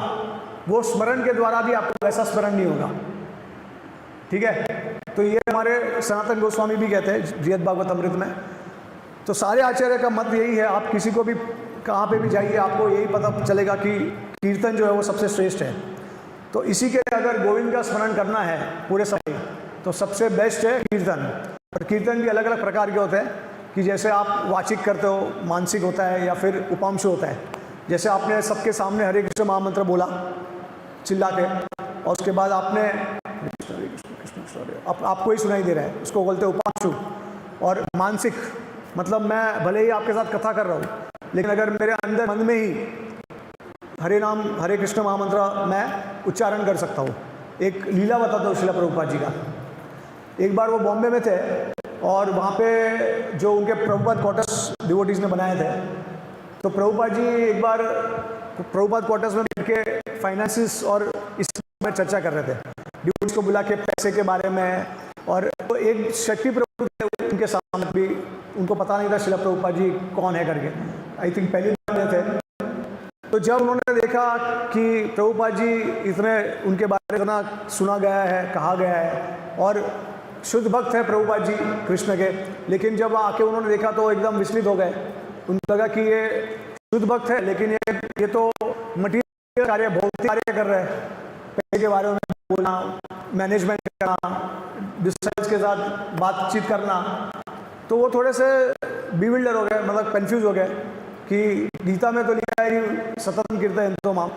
वो स्मरण के द्वारा भी आपको वैसा स्मरण नहीं होगा, ठीक है। तो ये हमारे सनातन गोस्वामी भी कहते हैं श्रीमद् भागवत अमृत में। तो सारे आचार्य का मत यही है, आप किसी को भी कहाँ पे भी जाइए आपको यही पता चलेगा कि कीर्तन जो है वो सबसे श्रेष्ठ है। तो इसी के अगर गोविंद का स्मरण करना है पूरे समय तो सबसे बेस्ट है कीर्तन। और कीर्तन भी अलग अलग प्रकार के होते हैं कि जैसे आप वाचिक करते हो, मानसिक होता है या फिर उपांशु होता है। जैसे आपने सबके सामने हरे कृष्ण महामंत्र बोला चिल्ला के, और उसके बाद आपने हरे कृष्ण आपको ही सुनाई दे रहा है, उसको बोलते हैं उपांशु। और मानसिक मतलब मैं भले ही आपके साथ कथा कर रहा हूँ, लेकिन अगर मेरे अंदर मन में ही हरे नाम हरे कृष्ण महामंत्र मैं उच्चारण कर सकता हूँ। एक लीला बताता हूँ श्रील प्रभुपाद जी का। एक बार वो बॉम्बे में थे और वहाँ पे जो उनके प्रभुपाद क्वार्टर्स डिवोटीज ने बनाए थे, तो प्रभुपाद जी एक बार प्रभुपाद क्वार्टर्स में बैठ के फाइनेंसिस और इस में चर्चा कर रहे थे, डिवोटीज को बुला के पैसे के बारे में। और तो एक शक्ति प्रभु थे उनके सामने भी, उनको पता नहीं था श्रील प्रभुपाद जी कौन है करके, आई थिंक पहली बार थे। तो जब उन्होंने देखा कि प्रभुपाद जी इतने उनके बारे में इतना सुना गया है, कहा गया है और शुद्ध भक्त है प्रभुपाद जी कृष्ण के, लेकिन जब आके उन्होंने देखा तो एकदम विचलित हो गए। उनको लगा कि ये शुद्ध भक्त है लेकिन ये तो मटीरियल कार्य, भौतिक कार्य कर रहे हैं, पैसे के बारे में बोलना, मैनेजमेंट करना, डिस्टर्बेंस के साथ बातचीत करना। तो वो थोड़े से बिविल्डर हो गए, मतलब कंफ्यूज हो गए कि गीता में तो लिखा है कि सततम कीर्तन तो माम।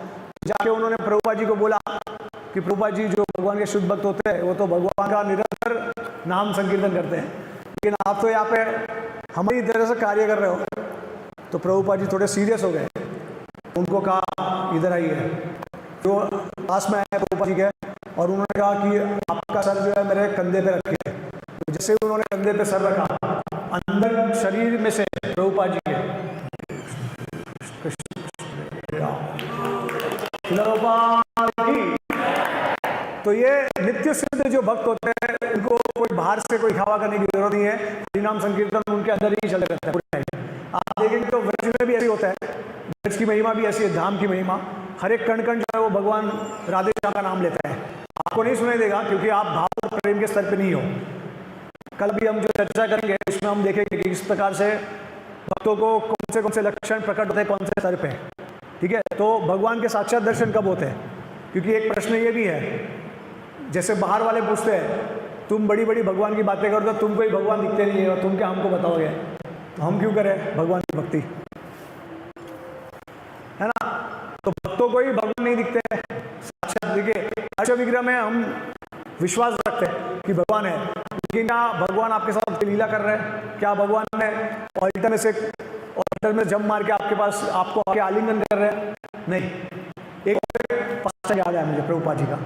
जाके उन्होंने प्रभुपाद जी को बोला कि प्रभुपाद जी जो भगवान के शुद्ध भक्त होते हैं वो तो भगवान का निरंतर नाम संकीर्तन करते हैं, लेकिन आप तो यहाँ पे हमारी तरह से कार्य कर रहे हो। तो प्रभुपाद जी थोड़े सीरियस हो गए, उनको कहा इधर आइए। तो पास में आए प्रभुपाद जी के और उन्होंने कहा कि आपका सर जो है मेरे कंधे पे रखिए। तो जैसे ही उन्होंने कंधे पे सर रखा अंदर शरीर में से प्रभुपाद जी के तो ये नित्य सिद्ध जो भक्त होते हैं उनको कोई बाहर से कोई खावा करने की जरूरत नहीं है। हरिनाम संकीर्तन उनके अंदर ही चले रहता है पूरे टाइम। आप देखेंगे तो व्रज में भी ऐसे होता है, व्रज की महिमा भी ऐसी है, धाम की महिमा। हर एक कण कण जो है वो भगवान राधे श्याम का नाम लेता है। आपको नहीं सुनाई देगा क्योंकि आप भाव और प्रेम के स्तर पे नहीं हो। कल भी हम जो चर्चा करेंगे उसमें हम देखेंगे कि किस प्रकार से भक्तों को कौन से लक्षण प्रकट होते हैं, कौन से स्तर पे। ठीक है, तो भगवान के साक्षात दर्शन कब होते हैं? क्योंकि एक प्रश्न ये भी है, जैसे बाहर वाले पूछते हैं तुम बड़ी बड़ी भगवान की बातें करो तो तुमको ही भगवान दिखते नहीं है और तुम क्या हमको बताओगे, तो हम क्यों करें भगवान की भक्ति, है ना? तो भक्तों को ही भगवान नहीं दिखते हैं साक्षात। देखिए अर्च विग्रह में हम विश्वास रखते हैं कि भगवान है, लेकिन क्या भगवान आपके साथ लीला कर रहे हैं? क्या भगवान ने ऑल्टर में जंप मार के आपके पास आपको आके आलिंगन कर रहे हैं? नहीं। एक पास्टर याद है मुझे प्रभुपाद जी का।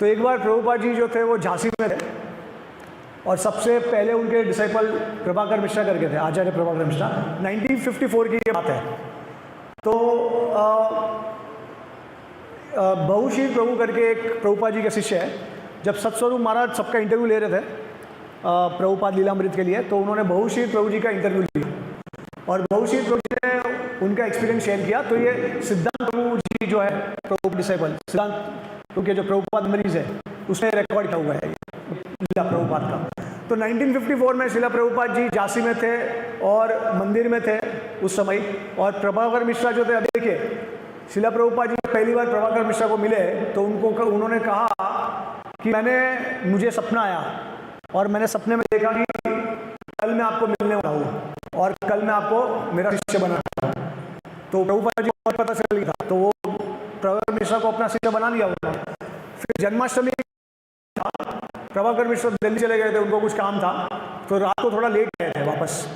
तो एक बार प्रभुपाद जी जो थे वो झांसी में थे और सबसे पहले उनके डिसाइपल प्रभाकर मिश्रा करके थे, आचार्य प्रभाकर मिश्रा। 1954 की ये बात है। तो बहुशील प्रभु करके एक प्रभुपाद जी के शिष्य है। जब सतस्वरूप महाराज सबका इंटरव्यू ले रहे थे प्रभुपाद लीलामृत के लिए, तो उन्होंने बहुशील प्रभु जी का इंटरव्यू लिया और बहुशील प्रभु जी ने उनका एक्सपीरियंस शेयर किया। तो ये सिद्धांत प्रभु जी जो है प्रभु डिसाइपल सिद्धांत क्योंकि जो प्रभुपाद मरीज है उसने रिकॉर्ड किया हुआ है शिला प्रभुपाद का। तो 1954 में शिला प्रभुपाद जी झांसी में थे और मंदिर में थे उस समय। और प्रभाकर मिश्रा जो थे, अभी देखिए शिला प्रभुपाद जी पहली बार प्रभाकर मिश्रा को मिले तो उन्होंने कहा कि मुझे सपना आया और मैंने सपने में देखा कि कल मैं आपको मिलने वाला हूँ और कल मैं आपको मेरा शिष्य बनाना हूँ। तो प्रभुपाद जी को पता चल गया, तो वो प्रभाकर मिश्रा को अपना शिष्य बना लिया उन्होंने। फिर जन्माष्टमी था, प्रभाकर मिश्रा दिल्ली चले गए थे, उनको कुछ काम था, तो रात को थोड़ा लेट गए थे वापस।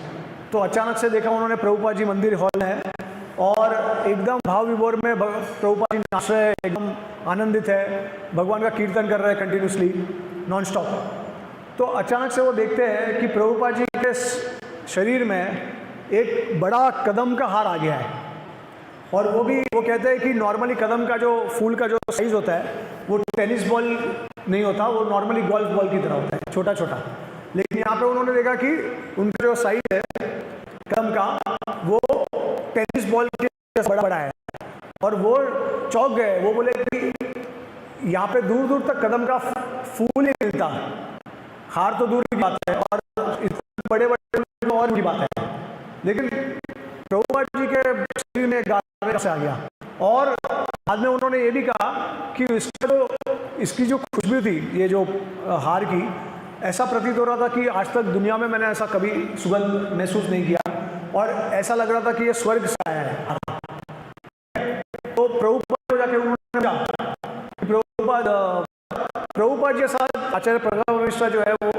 तो अचानक से देखा उन्होंने प्रभुपाद जी मंदिर हॉल है और एकदम भाव विभोर में प्रभुपाद जी नाच रहे, एकदम आनंदित है, भगवान का कीर्तन कर रहे हैं कंटिन्यूसली नॉन स्टॉप। तो अचानक से वो देखते हैं कि प्रभुपाद जी के शरीर में एक बड़ा कदम का हार आ गया है। और वो कहते हैं कि नॉर्मली कदम का जो फूल का जो साइज होता है वो टेनिस बॉल नहीं होता, वो नॉर्मली गोल्फ बॉल की तरह होता है, छोटा छोटा। लेकिन यहाँ पे उन्होंने देखा कि उनका जो साइज है कदम का वो टेनिस बॉल के बड़ा बड़ा है। और वो चौंक गए, वो बोले कि यहाँ पे दूर दूर तक कदम का फूल ही मिलता, हार तो दूर की बात है और इतने बड़े बड़े और की बात है। लेकिन प्रभुपाद जी के शरीर में गार्ड से आ गया। और बाद में उन्होंने ये भी कहा कि इसकी जो खुशबू थी, ये जो हार की, ऐसा प्रतीत हो रहा था कि आज तक दुनिया में मैंने ऐसा कभी सुगंध महसूस नहीं किया और ऐसा लग रहा था कि ये स्वर्ग से आया है। तो प्रभुपाद को जाके उन्होंने कहा कि प्रभुपाद के साथ आचार्य प्रभाकर मिश्रा जो है वो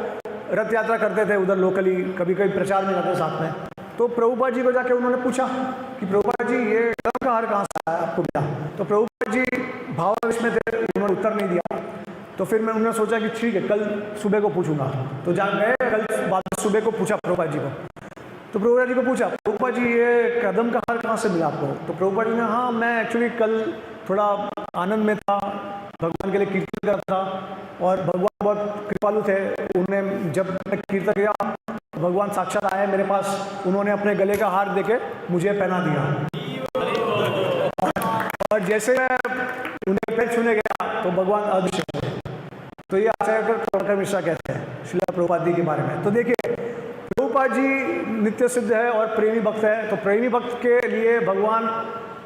रथ यात्रा करते थे उधर लोकली, कभी कभी प्रचार में जाते साथ में। तो प्रभुपाद जी को जाके उन्होंने पूछा कि प्रभुपाद जी ये कदम का हार कहाँ से आया आपको मिला? तो प्रभुपाद जी भावावेश में थे, उन्होंने उत्तर नहीं दिया। तो फिर उन्होंने सोचा कि ठीक है कल सुबह को पूछूंगा। तो जा गए, कल बाद सुबह को पूछा प्रभुपाद जी को। तो प्रभुपाद जी को पूछा, प्रभुपाद जी ये कदम का हार कहाँ से मिला आपको? तो प्रभुपाद जी ने हाँ मैं एक्चुअली कल थोड़ा आनंद में था, भगवान के लिए कीर्तन कर था और भगवान बहुत कृपालु थे। उन्हें जब मैं कीर्तन किया भगवान साक्षात आए मेरे पास, उन्होंने अपने गले का हार देके मुझे पहना दिया और जैसे मैं उन्हें पैर छूने गया तो भगवान अदृश्य हो गए। तो ये आचार्य प्रभाकर मिश्रा कहते हैं श्रीला प्रभुपाद जी के बारे में। तो देखिए प्रभुपाद जी नित्य सिद्ध है और प्रेमी भक्त है। तो प्रेमी भक्त के लिए भगवान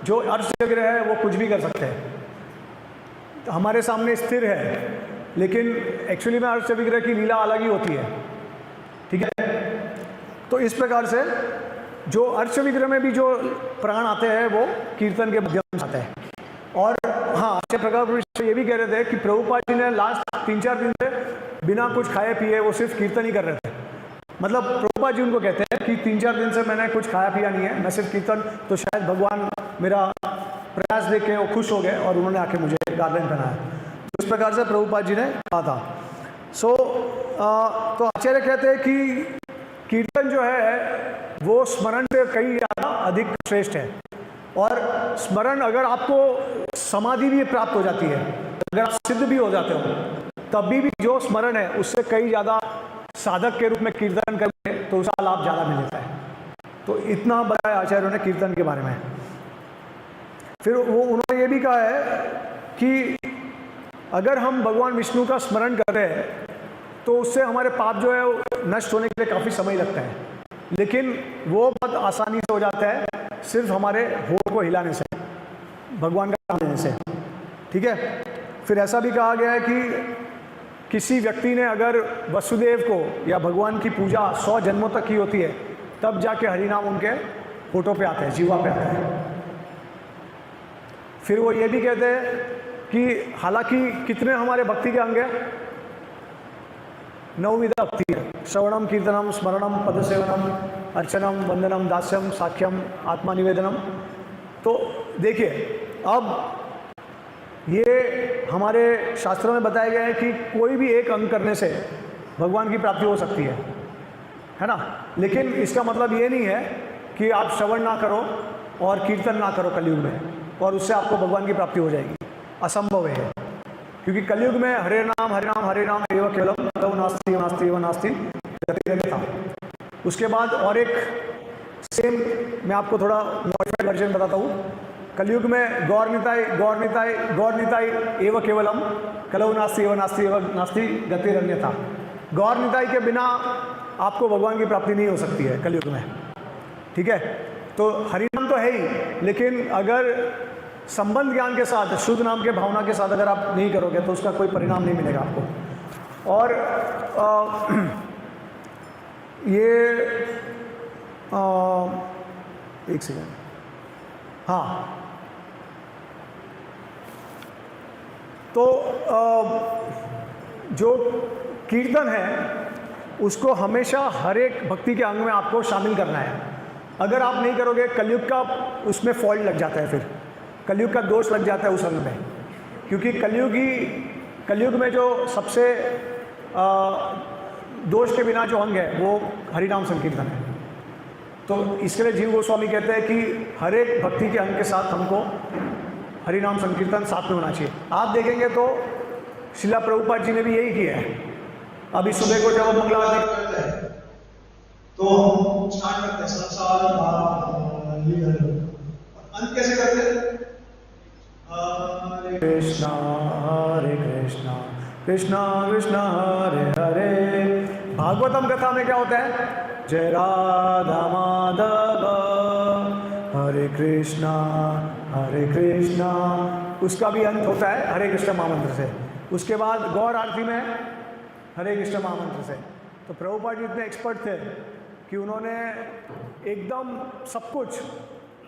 जो अर्श विग्रह है वो कुछ भी कर सकते हैं, तो हमारे सामने स्थिर है, लेकिन एक्चुअली में अर्श विग्रह की लीला अलग ही होती है। ठीक है, तो इस प्रकार से जो अर्श विग्रह में भी जो प्राण आते हैं वो कीर्तन के माध्यम से आते हैं। और हाँ, आचार्य प्रभाकर मिश्रा ये भी कह रहे थे कि प्रभुपाद जी ने लास्ट 3-4 दिन से बिना कुछ खाए पिए वो सिर्फ कीर्तन ही कर रहे थे। मतलब प्रभुपाद जी उनको कहते हैं कि 3-4 दिन से मैंने कुछ खाया पिया नहीं है, मैं सिर्फ कीर्तन। तो शायद भगवान मेरा प्रयास देख के वो खुश हो गए और उन्होंने आके मुझे गार्लैंड पहनाया। तो इस प्रकार से प्रभुपाद जी ने कहा था। तो आचार्य कहते हैं कि कीर्तन जो है वो स्मरण से कई ज़्यादा अधिक श्रेष्ठ है। और स्मरण अगर आपको समाधि भी प्राप्त हो जाती है, अगर आप सिद्ध भी हो जाते हो, तभी भी जो स्मरण है उससे कई ज़्यादा साधक के रूप में कीर्तन करके तो उसका लाभ ज़्यादा मिलता है। तो इतना बताया आचार्यों ने कीर्तन के बारे में। फिर वो उन्होंने ये भी कहा है कि अगर हम भगवान विष्णु का स्मरण कर रहे हैं तो उससे हमारे पाप जो है नष्ट होने के लिए काफ़ी समय लगता है, लेकिन वो बहुत आसानी से हो जाता है सिर्फ हमारे होठ को हिलाने से, भगवान का नाम लेने से। ठीक है। फिर ऐसा भी कहा गया है कि किसी व्यक्ति ने अगर वसुदेव को या भगवान की पूजा 100 जन्मों तक की होती है, तब जाके हरिनाम उनके होठों पे आता है, जीवा पे आता है। फिर वो ये भी कहते हैं कि हालांकि कितने हमारे भक्ति के अंग हैं, 9 विधा भक्ति है। श्रवणम, कीर्तनम, स्मरणम, पदसेवनम, अर्चनम, वंदनम, दास्यम, साख्यम, आत्मनिवेदनम। तो देखिए, अब ये हमारे शास्त्रों में बताया गया है कि कोई भी एक अंग करने से भगवान की प्राप्ति हो सकती है ना। लेकिन इसका मतलब ये नहीं है कि आप श्रवण ना करो और कीर्तन ना करो कलयुग में और उससे आपको भगवान की प्राप्ति हो जाएगी। असंभव है, क्योंकि कलयुग में हरे नाम एवं केवलम तव नास्ति नास्ति एवं नास्ति गतिरेव था। उसके बाद और एक सेम मैं आपको थोड़ा मॉडिफाइड वर्जन बताता हूँ। कलयुग में गौर निताई एवं केवलम कलौ नास्ति एवं नास्ति गतिरन्यथा। गौर निताई के बिना आपको भगवान की प्राप्ति नहीं हो सकती है कलयुग में। ठीक है। तो हरिनाम तो है ही, लेकिन अगर संबंध ज्ञान के साथ, शुद्ध नाम के भावना के साथ अगर आप नहीं करोगे तो उसका कोई परिणाम नहीं मिलेगा आपको। और एक सेकेंड, हाँ, तो जो कीर्तन है उसको हमेशा हर एक भक्ति के अंग में आपको शामिल करना है। अगर आप नहीं करोगे, कलयुग का उसमें फॉल्ट लग जाता है, फिर कलयुग का दोष लग जाता है उस अंग में, क्योंकि कलयुग में जो सबसे दोष के बिना जो अंग है वो हरिनाम संकीर्तन है। तो इसके लिए जीव गोस्वामी कहते हैं कि हर एक भक्ति के अंग के साथ हमको हरिनाम संकीर्तन साथ में होना चाहिए। आप देखेंगे तो शिला प्रभुपाद जी ने भी यही किया है। अभी सुबह को जब मंगला आरती करते हैं तो हम स्टार्ट करते हैं संसार अंत कैसे करते हैं? हरे कृष्णा कृष्णा कृष्णा हरे हरे। भागवतम कथा में क्या होता है? जय राधा माधव हरे कृष्णा, उसका भी अंत होता है हरे कृष्ण महामंत्र से। उसके बाद गौर आरती में हरे कृष्ण महामंत्र से। तो प्रभुपाद जी इतने एक्सपर्ट थे कि उन्होंने एकदम सब कुछ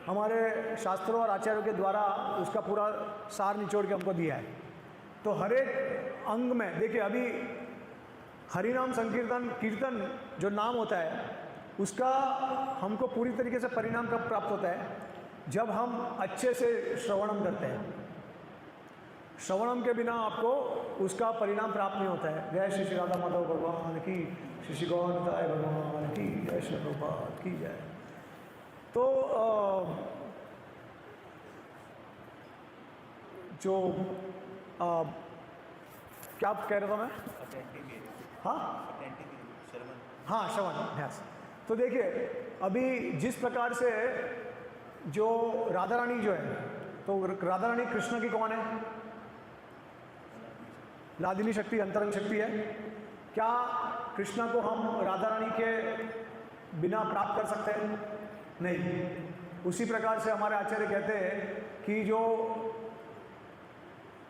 हमारे शास्त्रों और आचार्यों के द्वारा उसका पूरा सार निचोड़ के हमको दिया है। तो हर एक अंग में देखिए, अभी हरिनाम संकीर्तन कीर्तन जो नाम होता है उसका हमको पूरी तरीके से परिणाम कब प्राप्त होता है? जब हम अच्छे से श्रवणम करते हैं। श्रवणम के बिना आपको उसका परिणाम प्राप्त नहीं होता है। जय श्री राधा माधव भगवान की, श्री गौरताय भगवान की, जय श्री प्रभुपाद की जय। तो जो क्या कह रहा था मैं? हाँ, श्रवण। यस। तो देखिए, अभी जिस प्रकार से जो राधा रानी जो है, तो राधा रानी कृष्ण की कौन है? लादिनी शक्ति, अंतरंग शक्ति है। क्या कृष्णा को हम राधा रानी के बिना प्राप्त कर सकते हैं? नहीं। उसी प्रकार से हमारे आचार्य कहते हैं कि जो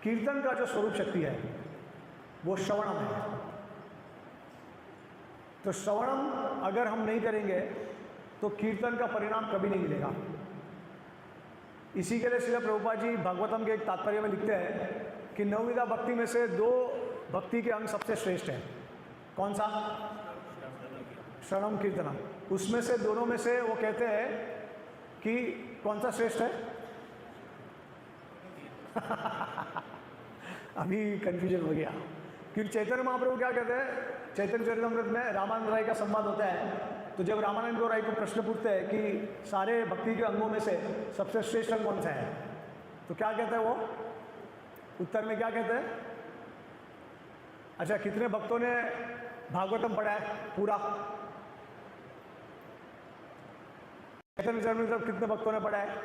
कीर्तन का जो स्वरूप शक्ति है वो श्रवणम है। तो श्रवणम अगर हम नहीं करेंगे तो कीर्तन का परिणाम कभी नहीं मिलेगा। इसी के लिए श्रील प्रभुपाद जी भागवतम के एक तात्पर्य में लिखते हैं कि नवविधा भक्ति में से 2 भक्ति के अंग सबसे श्रेष्ठ है। कौन सा? श्रवणम, कीर्तनम। उसमें से दोनों में से वो कहते हैं कि कौन सा श्रेष्ठ है? अभी कंफ्यूजन हो गया, क्योंकि चैतन्य महाप्रभु क्या कहते हैं चैतन्य चरितमृत में रामानंद राय का संवाद होता है, तो जब रामानंद राय को प्रश्न पूछते हैं कि सारे भक्ति के अंगों में से सबसे श्रेष्ठ अंग कौन सा है, तो क्या कहते हैं वो उत्तर में क्या कहते हैं? अच्छा, कितने भक्तों ने भागवतम पढ़ा है पूरा? चैतन्य चरितमृत कितने भक्तों ने पढ़ा है?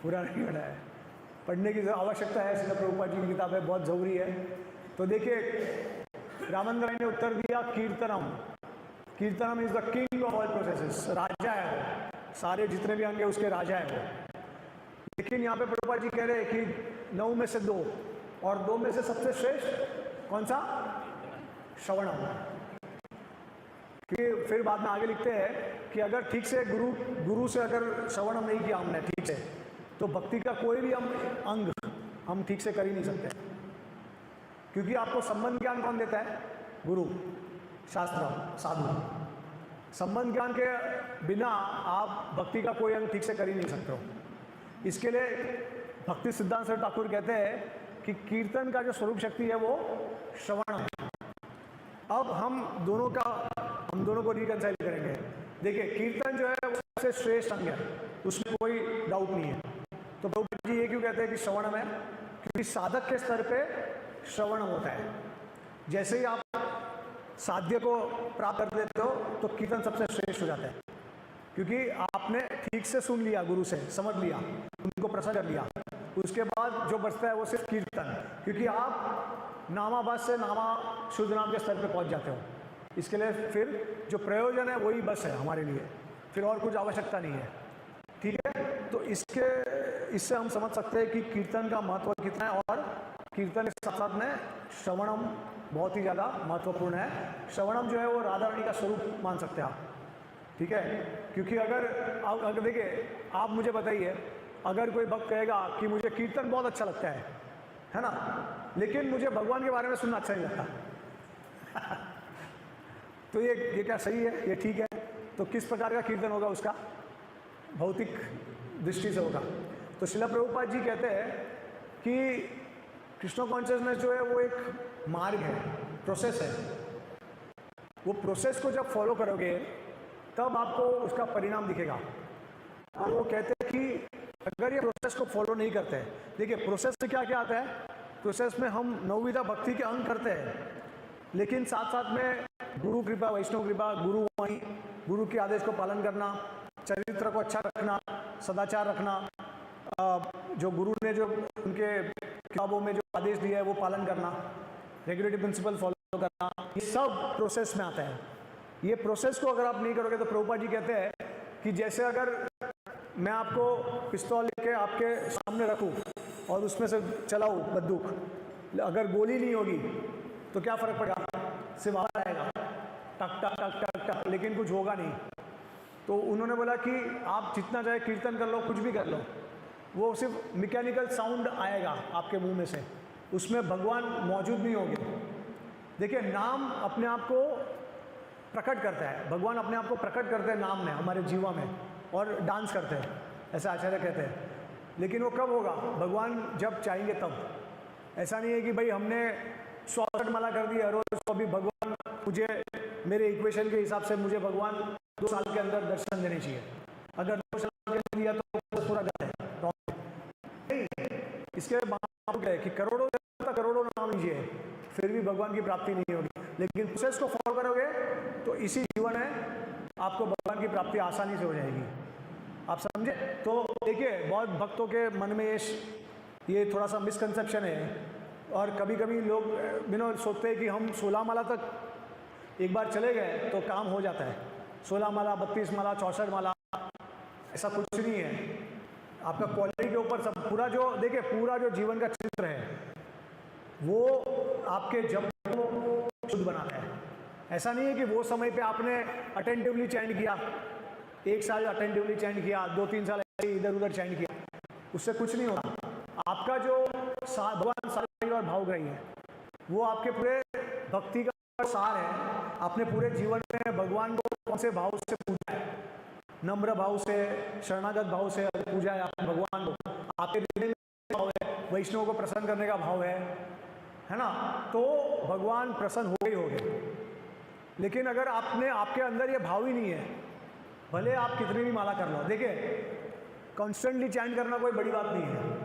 पूरा नहीं पढ़ा है। पढ़ने की आवश्यकता है, श्रील प्रभुपाद जी की किताबें बहुत ज़रूरी है। तो देखिए, रामानंद राय ने उत्तर दिया kirtanam. Kirtanam is the king of all processes, राजा है वो, सारे जितने भी अंग है उसके राजा है वो। लेकिन यहाँ पे प्रभुपाद जी कह रहे हैं कि 9 में से 2 और 2 में से सबसे श्रेष्ठ कौन सा? श्रवणम। कि फिर बाद में आगे लिखते हैं कि अगर ठीक से गुरु से अगर श्रवणम नहीं किया हमने ठीक से, तो भक्ति का कोई भी अंग हम ठीक से कर ही नहीं सकते। क्योंकि आपको संबंध ज्ञान कौन देता है? गुरु, शास्त्र, साधु। संबंध ज्ञान के बिना आप भक्ति का कोई अंग ठीक से कर ही नहीं सकते हो। इसके लिए भक्ति सिद्धांत सर ठाकुर कहते हैं कि कीर्तन का जो स्वरूप शक्ति है वो श्रवण है। अब हम दोनों को रिकंसाइल करेंगे। देखिए, कीर्तन जो है वो सबसे श्रेष्ठ अंग है, उसमें कोई डाउट नहीं है। तो प्रभुपाद जी ये क्यों कहते हैं कि श्रवणम है? क्योंकि साधक के स्तर पे श्रवणम होता है। जैसे ही आप साध्य को प्राप्त कर देते हो तो कीर्तन सबसे श्रेष्ठ हो जाता है, क्योंकि आपने ठीक से सुन लिया, गुरु से समझ लिया, उनको प्रसन्न कर लिया। उसके बाद जो बचता है वो सिर्फ कीर्तन, क्योंकि आप नामाभास से नामा शुद्ध नाम के स्तर पे पहुंच जाते हो। इसके लिए फिर जो प्रयोजन है वही बस है हमारे लिए, फिर और कुछ आवश्यकता नहीं है। ठीक है, तो इससे हम समझ सकते हैं कि कीर्तन का महत्व कितना है, और कीर्तन के साथ साथ में श्रवणम बहुत ही ज़्यादा महत्वपूर्ण है। श्रवणम जो है वो राधा रानी का स्वरूप मान सकते हैं आप। ठीक है, क्योंकि अगर देखिए, आप मुझे बताइए, अगर कोई भक्त कहेगा कि मुझे कीर्तन बहुत अच्छा लगता है ना, लेकिन मुझे भगवान के बारे में सुनना अच्छा नहीं लगता तो ये क्या सही है? ये ठीक है? तो किस प्रकार का कीर्तन होगा उसका? भौतिक दृष्टि से होगा। तो श्रील प्रभुपाद जी कहते हैं कि कृष्ण कॉन्शियसनेस जो है वो एक मार्ग है, प्रोसेस है। वो प्रोसेस को जब फॉलो करोगे तब आपको उसका परिणाम दिखेगा। और वो कहते हैं कि अगर ये प्रोसेस को फॉलो नहीं करते हैं, देखिए प्रोसेस से क्या क्या आता है? प्रोसेस में हम नवविधा भक्ति के अंग करते हैं, लेकिन साथ साथ में गुरु कृपा, वैष्णव कृपा, गुरु वाणी, गुरु के आदेश को पालन करना, चरित्र को अच्छा रखना, सदाचार रखना, जो गुरु ने जो उनके किताबों में जो आदेश दिया है वो पालन करना, रेगुलेटरी प्रिंसिपल फॉलो करना, ये सब प्रोसेस में आता है। ये प्रोसेस को अगर आप नहीं करोगे तो प्रभुपाद जी कहते हैं कि जैसे अगर मैं आपको पिस्तौल लेके आपके सामने रखूं और उसमें से चलाऊं बंदूक, अगर गोली नहीं होगी तो क्या फ़र्क पड़ेगा? सिर्फ आवाज़ आएगा, टक टक टक टक टक, लेकिन कुछ होगा नहीं। तो उन्होंने बोला कि आप जितना चाहे कीर्तन कर लो, कुछ भी कर लो, वो सिर्फ मैकेनिकल साउंड आएगा आपके मुंह में से, उसमें भगवान मौजूद नहीं होंगे। देखिए, नाम अपने आप को प्रकट करता है, भगवान अपने आप को प्रकट करते हैं नाम में, हमारे जीवा में, और डांस करते हैं, ऐसा आचार्य कहते हैं। लेकिन वो कब होगा? भगवान जब चाहेंगे तब। ऐसा नहीं है कि भाई हमने 64 माला कर दी रोज, तो अभी भगवान मुझे मेरे इक्वेशन के हिसाब से मुझे भगवान 2 साल के अंदर दर्शन देने चाहिए। अगर 2 साल के अंदर दिया तो पूरा गलत है, नहीं। इसके बाद है कि करोड़ों नाम लीजिए, फिर भी भगवान की प्राप्ति नहीं होगी। लेकिन प्रोसेस को फॉलो करोगे तो इसी जीवन में आपको भगवान की प्राप्ति आसानी से हो जाएगी। आप समझे? तो देखिए, बहुत भक्तों के मन में ये थोड़ा सा मिसकंसेप्शन है, और कभी कभी लोग सोचते हैं कि हम 16 माला तक एक बार चले गए तो काम हो जाता है। 16 माला, 32 माला, 64 माला, ऐसा कुछ नहीं है। आपका क्वालिटी के ऊपर सब पूरा जो जीवन का चित्र है वो आपके जप को शुद्ध बनाता है। ऐसा नहीं है कि वो समय पे आपने अटेंटिवली चैंट किया, 1 साल अटेंटिवली चैंट किया, 2-3 साल इधर उधर चैंट किया, उससे कुछ नहीं होगा। आपका जो भगवान सारी और भावग्राही है, वो आपके पूरे भक्ति का सार है। आपने पूरे जीवन में भगवान को कौन से भाव से पूजा है? नम्र भाव से, शरणागत भाव से पूजा है आपने भगवान को। आपके हृदय में भाव है, वैष्णव को प्रसन्न करने का भाव है है ना, तो भगवान प्रसन्न हो ही होंगे। लेकिन अगर आपके अंदर ये भाव ही नहीं है, भले आप कितनी भी माला कर लो, देखिए कॉन्स्टेंटली चैंट करना कोई बड़ी बात नहीं है,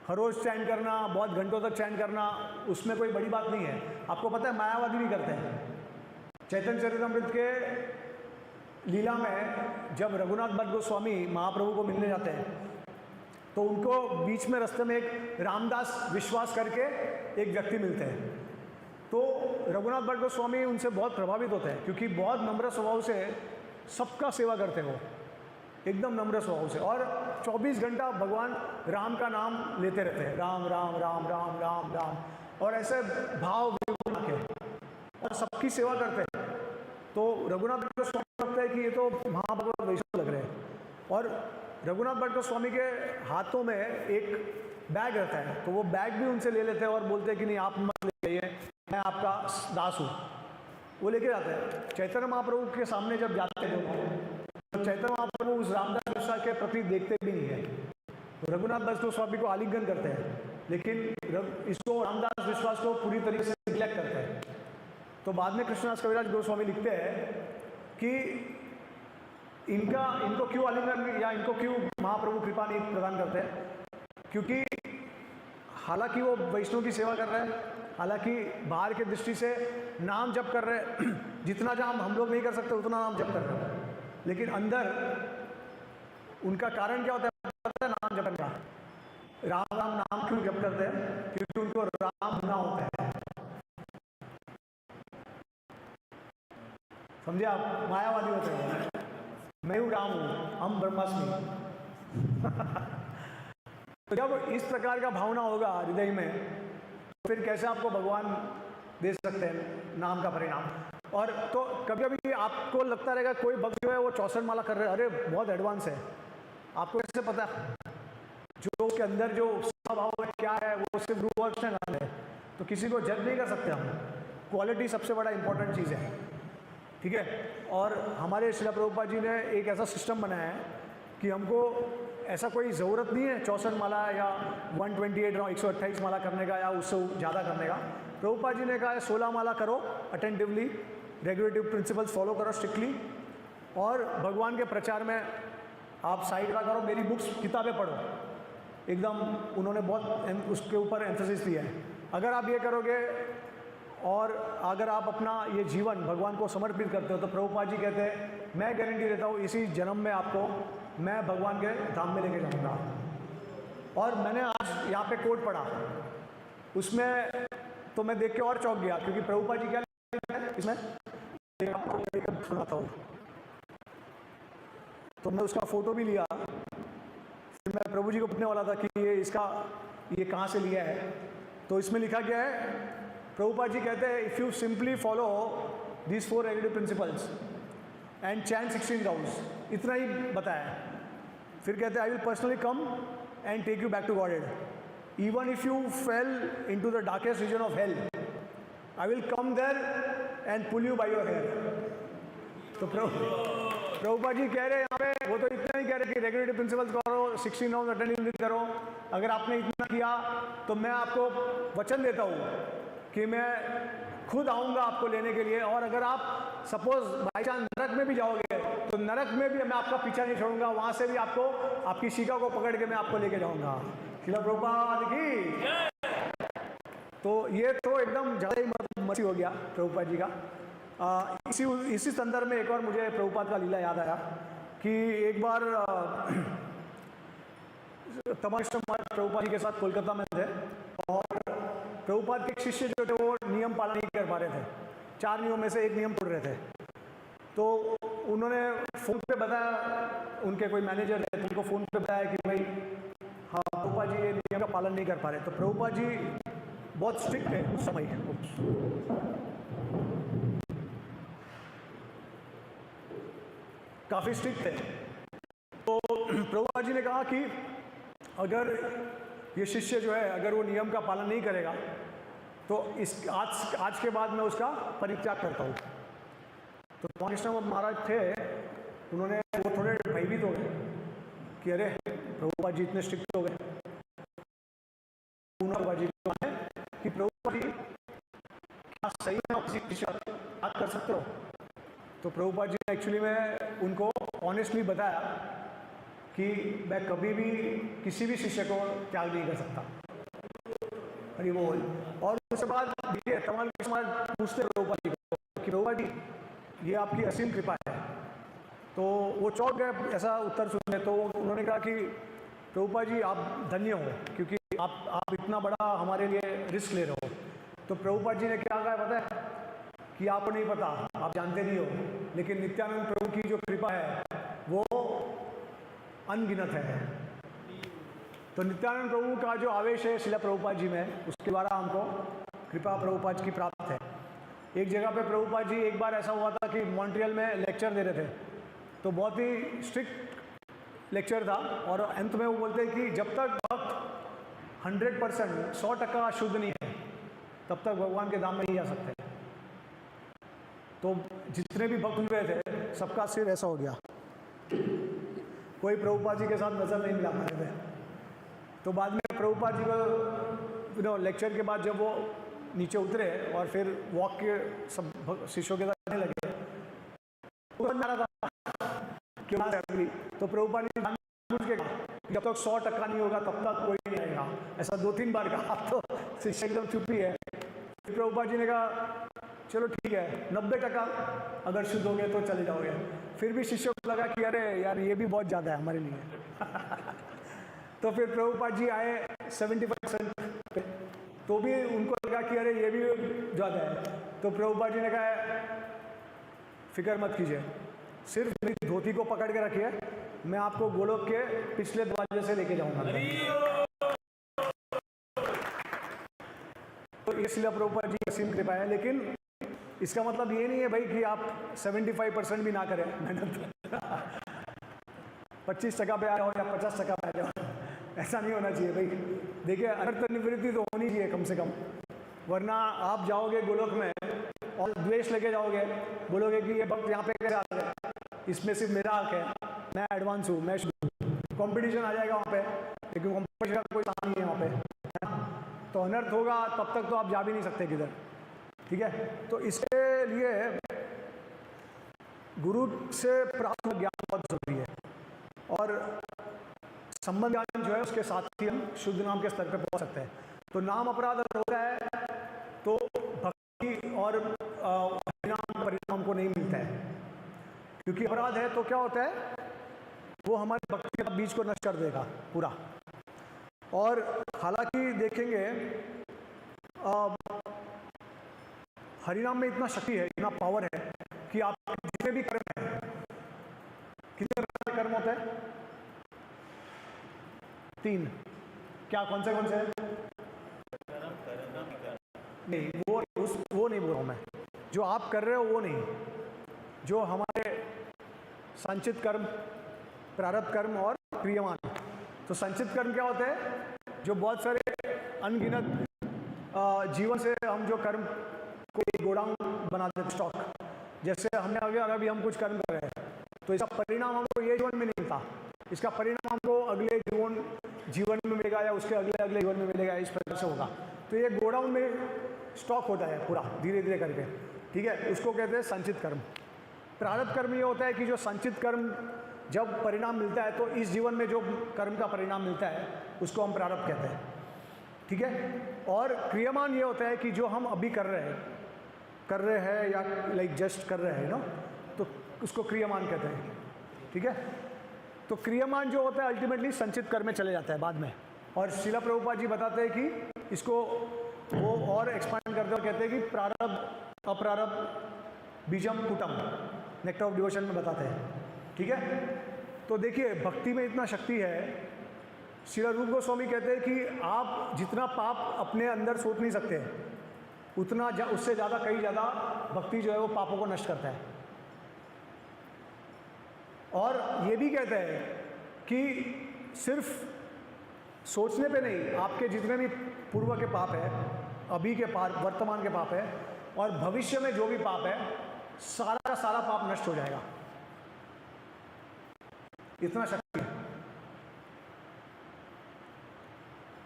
हर रोज चैंट करना, बहुत घंटों तक चैंट करना, उसमें कोई बड़ी बात नहीं है। आपको पता है मायावादी भी करते हैं। चैतन्य चरितमृत के लीला में जब रघुनाथ भट्ट गोस्वामी महाप्रभु को मिलने जाते हैं, तो उनको बीच में रास्ते में एक रामदास विश्वास करके एक व्यक्ति मिलते हैं। तो रघुनाथ भट्ट गोस्वामी उनसे बहुत प्रभावित होते हैं, क्योंकि बहुत नम्र स्वभाव से सबका सेवा करते हैं वो, एकदम नम्र स्वभाव से, और 24 घंटा भगवान राम का नाम लेते रहते हैं, राम राम राम राम राम राम, और ऐसे भाव के और सबकी सेवा करते हैं। तो रघुनाथ भट्ट गोस्वामी लगता है कि ये तो महाभगवत वैष्णव लग रहे हैं। और रघुनाथ भट्ट गोस्वामी के हाथों में एक बैग रहता है, तो वो बैग भी उनसे ले लेते हैं और बोलते हैं कि नहीं आप मत ले जाइए, मैं आपका दास हूँ। वो लेके जाते हैं। चैतन्य महाप्रभु के सामने जब जाते हैं तो चैतन्य महाप्रभु उस रामदास मिश्रा के प्रति देखते भी नहीं है, तो रघुनाथ भट्ट गोस्वामी को आलिंगन करते हैं, लेकिन इसको रामदास विश्वास को पूरी तरीके से निग्लेक्ट करते हैं। तो बाद में कृष्णदास कविराज गोस्वामी लिखते हैं कि इनको क्यों आलिंगन या इनको क्यों महाप्रभु कृपा नहीं प्रदान करते हैं, क्योंकि हालांकि वो वैष्णव की सेवा कर रहे हैं, हालांकि बाहर के दृष्टि से नाम जप कर रहे हैं, जितना नाम हम लोग नहीं कर सकते उतना नाम जप कर रहे हैं, लेकिन अंदर उनका कारण क्या होता है नाम जपने का। राम राम नाम क्यों जप करते हैं, क्योंकि उनको राम होना होता है। समझे आप, मायावादी होते हैं, मैं हूँ राम हूँ, हम ब्रह्मास्मि। तो जब इस प्रकार का भावना होगा हृदय में, तो फिर कैसे आपको भगवान दे सकते हैं नाम का परिणाम। और तो कभी कभी आपको लगता रहेगा कोई भक्त जो है वो 64 माला कर रहे हैं, अरे बहुत एडवांस है, आपको कैसे पता जो उसके अंदर जो स्वभाव है क्या है, वो सिर्फ रूप है, तो किसी को जज नहीं कर सकते हम। क्वालिटी सबसे बड़ा इंपॉर्टेंट चीज़ है, ठीक है। और हमारे श्रील प्रभुपाद जी ने एक ऐसा सिस्टम बनाया है कि हमको ऐसा कोई ज़रूरत नहीं है 64 माला या 128 128 माला करने का या उससे ज़्यादा करने का। प्रभुपाद जी ने कहा है 16 माला करो अटेंटिवली, रेगुलेटिव प्रिंसिपल्स फॉलो करो स्ट्रिक्टली, और भगवान के प्रचार में आप साइड का करो, मेरी बुक्स किताबें पढ़ो, एकदम उन्होंने बहुत उसके ऊपर एम्फेसिस दिया है। अगर आप ये करोगे और अगर आप अपना ये जीवन भगवान को समर्पित करते हो, तो प्रभुपाद जी कहते हैं मैं गारंटी देता हूँ इसी जन्म में आपको मैं भगवान के धाम में लेके जाऊँगा। और मैंने आज यहाँ पे कोट पढ़ा, उसमें तो मैं देख के और चौंक गया, क्योंकि प्रभुपाद जी क्या लिखते हैं इसमें, आपको सुनाता हूँ। तो मैं उसका फोटो भी लिया, फिर मैं प्रभु जी को पूछने वाला था कि ये कहाँ से लिया है। तो इसमें लिखा गया है, प्रभुपाद जी कहते हैं if you simply follow this 4 regulative principles and chant 16 rounds, इतना ही बताया। फिर कहते हैं I will personally come and take you back to Godhead, even if you fell into the darkest region of hell, I will come there and pull you by your hair. तो प्रभुपाद जी कह रहे हैं यहाँ पे, वो तो इतना ही कह रहे कि रेगुलेटिव प्रिंसिपल्स करो, 16 राउंड अटेंड करो। अगर आपने इतना किया तो मैं आपको वचन देता हूँ कि मैं खुद आऊँगा आपको लेने के लिए, और अगर आप सपोज बाई चांस नरक में भी जाओगे तो नरक में भी मैं आपका पीछा नहीं छोड़ूंगा, वहाँ से भी आपको आपकी शिका को पकड़ के मैं आपको लेके जाऊँगा। श्रील प्रभुपाद की। तो ये तो एकदम ज़्यादा ही मसी हो गया प्रभुपाद जी का। इसी संदर्भ में एक और मुझे प्रभुपाद का लीला याद आया कि एक बार तमाम प्रभुपाद जी के साथ कोलकाता में थे, और प्रभुपाद के शिष्य जो थे वो नियम पालन नहीं कर पा रहे थे, 4 नियम में से एक नियम तोड़ रहे थे। तो उन्होंने फ़ोन पे बताया, उनके कोई मैनेजर थे, उनको फ़ोन पे बताया कि भाई हाँ प्रभुपाद जी ये नियम का पालन नहीं कर पा रहे। तो प्रभुपाद जी बहुत स्ट्रिक्ट थे उस समय, काफ़ी स्ट्रिक्ट थे। तो प्रभुपाद जी ने कहा कि अगर ये शिष्य जो है अगर वो नियम का पालन नहीं करेगा तो आज के बाद मैं उसका परित्याग करता हूँ। तो कृष्ण महाराज थे, उन्होंने वो थोड़े भयभीत हो गए कि अरे प्रभुपाद जी इतने स्ट्रिक्ट हो गए। प्रभुपाद जी कि प्रभु क्या सही में आप किसी विषय बात कर सकते हो? तो प्रभुपाद जी ने एक्चुअली में उनको ऑनेस्टली बताया कि मैं कभी भी किसी भी शिष्य को त्याग नहीं कर सकता। हरि बोल। और उसके बाद देखिए तमाम पूछते प्रभुपाद जी को कि प्रभुपाद जी ये आपकी असीम कृपा है। तो वो चौंक गए ऐसा उत्तर सुनने। तो उन्होंने कहा कि प्रभुपाद जी आप धन्य हो, क्योंकि आप इतना बड़ा हमारे लिए रिस्क ले रहे हो। तो प्रभुपाद जी ने क्या कहा पता है कि आपको नहीं पता, आप जानते नहीं हो, लेकिन नित्यानंद प्रभु की जो कृपा है वो अनगिनत है। तो नित्यानंद प्रभु का जो आवेश है शिला प्रभुपाद जी में, उसके द्वारा हमको कृपा प्रभुपाद की प्राप्त है। एक जगह पे प्रभुपाद जी एक बार ऐसा हुआ था कि मॉन्ट्रियल में लेक्चर दे रहे थे, तो बहुत ही स्ट्रिक्ट लेक्चर था और अंत में वो बोलते हैं कि जब तक भक्त 100% 100% शुद्ध नहीं है तब तक भगवान के धाम में नहीं जा सकते। तो जितने भी भक्त हुए थे सबका सिर ऐसा हो गया, कोई प्रभुपाद जी के साथ नजर नहीं मिला पाए थे। तो बाद में प्रभुपाद जी को लेक्चर के बाद जब वो नीचे उतरे और फिर वॉक के सब शिष्यों के साथ लगे, तो प्रभुपाद जी पूछ के जब तक 100% नहीं होगा तब तक कोई नहीं आएगा, ऐसा 2-3 बार कहा। तो शिष्य एकदम चुप ही है। फिर प्रभुपाद जी ने कहा चलो ठीक है 90% अगर शुद्ध हो गए तो चले जाओगे। फिर भी शिष्यों को लगा कि अरे यार ये भी बहुत ज़्यादा है हमारे लिए। तो फिर प्रभुपाद जी आए 75% पे, तो भी उनको लगा कि अरे ये भी ज़्यादा है। तो प्रभुपाद जी ने कहा फिक्र मत कीजिए, सिर्फ मेरी धोती को पकड़ के रखिए, मैं आपको गोलोक के पिछले दरवाजे से लेके जाऊंगा। तो इसलिए प्रभुपाद जी असीम कृपा है। लेकिन इसका मतलब ये नहीं है भाई कि आप 75% भी ना करें मेहनत। 25% पे आ जाओ या 50% पे आ जाओ, ऐसा नहीं होना चाहिए भाई। देखिए अनर्थ निवृत्ति तो होनी चाहिए कम से कम, वरना आप जाओगे गोलोक में और द्वेष लेके जाओगे, बोलोगे कि ये भक्त यहाँ पे कैसे आ गए, इसमें सिर्फ मेरा हक है, मैं एडवांस हूँ, मैं कंपटीशन आ जाएगा वहाँ पे, लेकिन कंपटीशन का कोई काम नहीं है वहाँ पे, तो अनर्थ होगा। तब तक तो आप जा भी नहीं सकते किधर, ठीक है। तो इसके लिए गुरु से प्राप्त ज्ञान बहुत जरूरी है, और संबंध ज्ञान जो है उसके साथ ही हम शुद्ध नाम के स्तर पे पहुंच सकते हैं। तो नाम अपराध अगर हो रहा है तो भक्ति और परिणाम हमको नहीं मिलता है, क्योंकि अपराध है तो क्या होता है, वो हमारे भक्ति के बीज को नष्ट कर देगा पूरा। और हालांकि देखेंगे हरिनाम में इतना शक्ति है, इतना पावर है कि आप जितने भी कर्म हैं, कितने प्रकार के कर्म होते हैं? 3। क्या कौन से नहीं, वो नहीं बोल रहा हूं मैं, जो आप कर रहे हो वो नहीं, जो हमारे संचित कर्म, प्रारब्ध कर्म और क्रियमान। तो संचित कर्म क्या होते हैं, जो बहुत सारे अनगिनत जीवन से हम जो कर्म को गोडाउन बना देते, स्टॉक, जैसे हमने अभी हम कुछ कर्म कर रहे हैं तो इसका परिणाम हमको ये जीवन में नहीं मिलता, इसका परिणाम हमको अगले जीवन में मिलेगा या उसके अगले जीवन में मिलेगा, इस प्रकार से होगा। तो ये गोडाउन में स्टॉक होता है पूरा धीरे धीरे करके, ठीक है, उसको कहते हैं संचित कर्म। प्रारब्ध कर्म ये होता है कि जो संचित कर्म जब परिणाम मिलता है तो इस जीवन में जो कर्म का परिणाम मिलता है उसको हम प्रारब्ध कहते हैं, ठीक है। और क्रियमान ये होता है कि जो हम अभी कर रहे हैं या लाइक जस्ट कर रहे हैं ना, तो उसको क्रियमान कहते हैं, ठीक है। तो क्रियमान जो होता है अल्टीमेटली संचित कर्म में चले जाता है बाद में। और शिला प्रभुपाद जी बताते हैं कि इसको वो और एक्सपांड करते और कहते हैं कि प्रारब्ध अप्रारब्ध बीजम कुटम, नेक्टर ऑफ डिवोशन में बताते हैं, ठीक है। तो देखिए भक्ति में इतना शक्ति है, श्रील रूप गोस्वामी कहते हैं कि आप जितना पाप अपने अंदर सोच नहीं सकते उतना उससे ज़्यादा कई ज़्यादा भक्ति जो है वो पापों को नष्ट करता है। और ये भी कहते हैं कि सिर्फ सोचने पे नहीं, आपके जितने भी पूर्व के पाप है, अभी के पाप, वर्तमान के पाप है और भविष्य में जो भी पाप है, सारा का सारा पाप नष्ट हो जाएगा, इतना शक्ति है।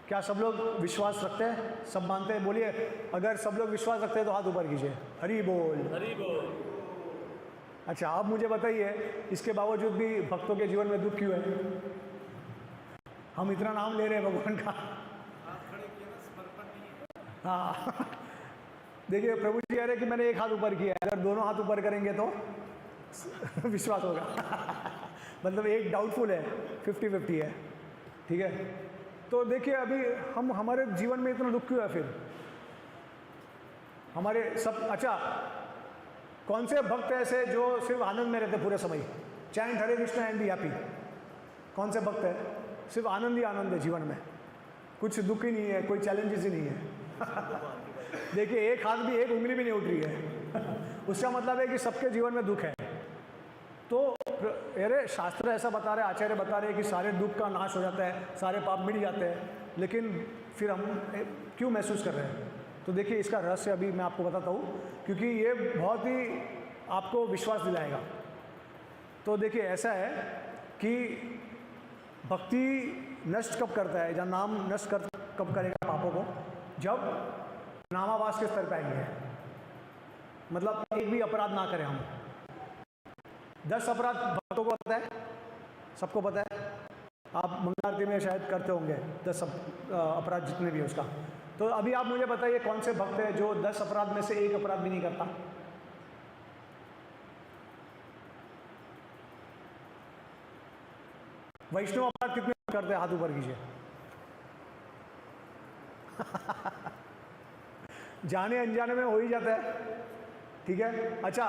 क्या सब लोग विश्वास रखते हैं? सब मानते हैं? बोलिए, अगर सब लोग विश्वास रखते हैं तो हाथ ऊपर कीजिए। हरि बोल, हरि बोल। अच्छा, आप मुझे बताइए, इसके बावजूद भी भक्तों के जीवन में दुख क्यों है? हम इतना नाम ले रहे हैं भगवान का। हाँ देखिए, प्रभु जी कह रहे कि मैंने एक हाथ ऊपर किया है, अगर दोनों हाथ ऊपर करेंगे तो विश्वास होगा। मतलब एक डाउटफुल है, 50-50 है, ठीक है। तो देखिए, अभी हम हमारे जीवन में इतना दुख क्यों है फिर? हमारे सब, अच्छा, कौन से भक्त ऐसे जो सिर्फ आनंद में रहते पूरे समय? Chant Hare Krishna and be happy. कौन से भक्त है सिर्फ आनंद ही आनंद है जीवन में, कुछ दुख ही नहीं है, कोई चैलेंजेस ही नहीं है। देखिए, एक हाथ भी, एक उंगली भी नहीं उठ रही है। उसका मतलब है कि सबके जीवन में दुख है। तो अरे शास्त्र ऐसा बता रहे, आचार्य बता रहे कि सारे दुख का नाश हो जाता है, सारे पाप मिट जाते हैं, लेकिन फिर हम क्यों महसूस कर रहे हैं? तो देखिए, इसका रहस्य अभी मैं आपको बताता हूँ, क्योंकि ये बहुत ही आपको विश्वास दिलाएगा। तो देखिए, ऐसा है कि भक्ति नष्ट कब करता है, या नाम नष्ट कब करेगा पापों को? जब नामावास के स्तर पर आएंगे, मतलब एक भी अपराध ना करें हम। 10 अपराध भक्तों को पता है, सबको पता है, आप मंगल आरती में शायद करते होंगे 10 अपराध जितने भी है उसका। तो अभी आप मुझे बताइए, कौन से भक्त है जो 10 अपराध में से एक अपराध भी नहीं करता? वैष्णव अपराध कितने करते हैं? हाथ ऊपर कीजिए। जाने अनजाने में हो ही जाता है, ठीक है। अच्छा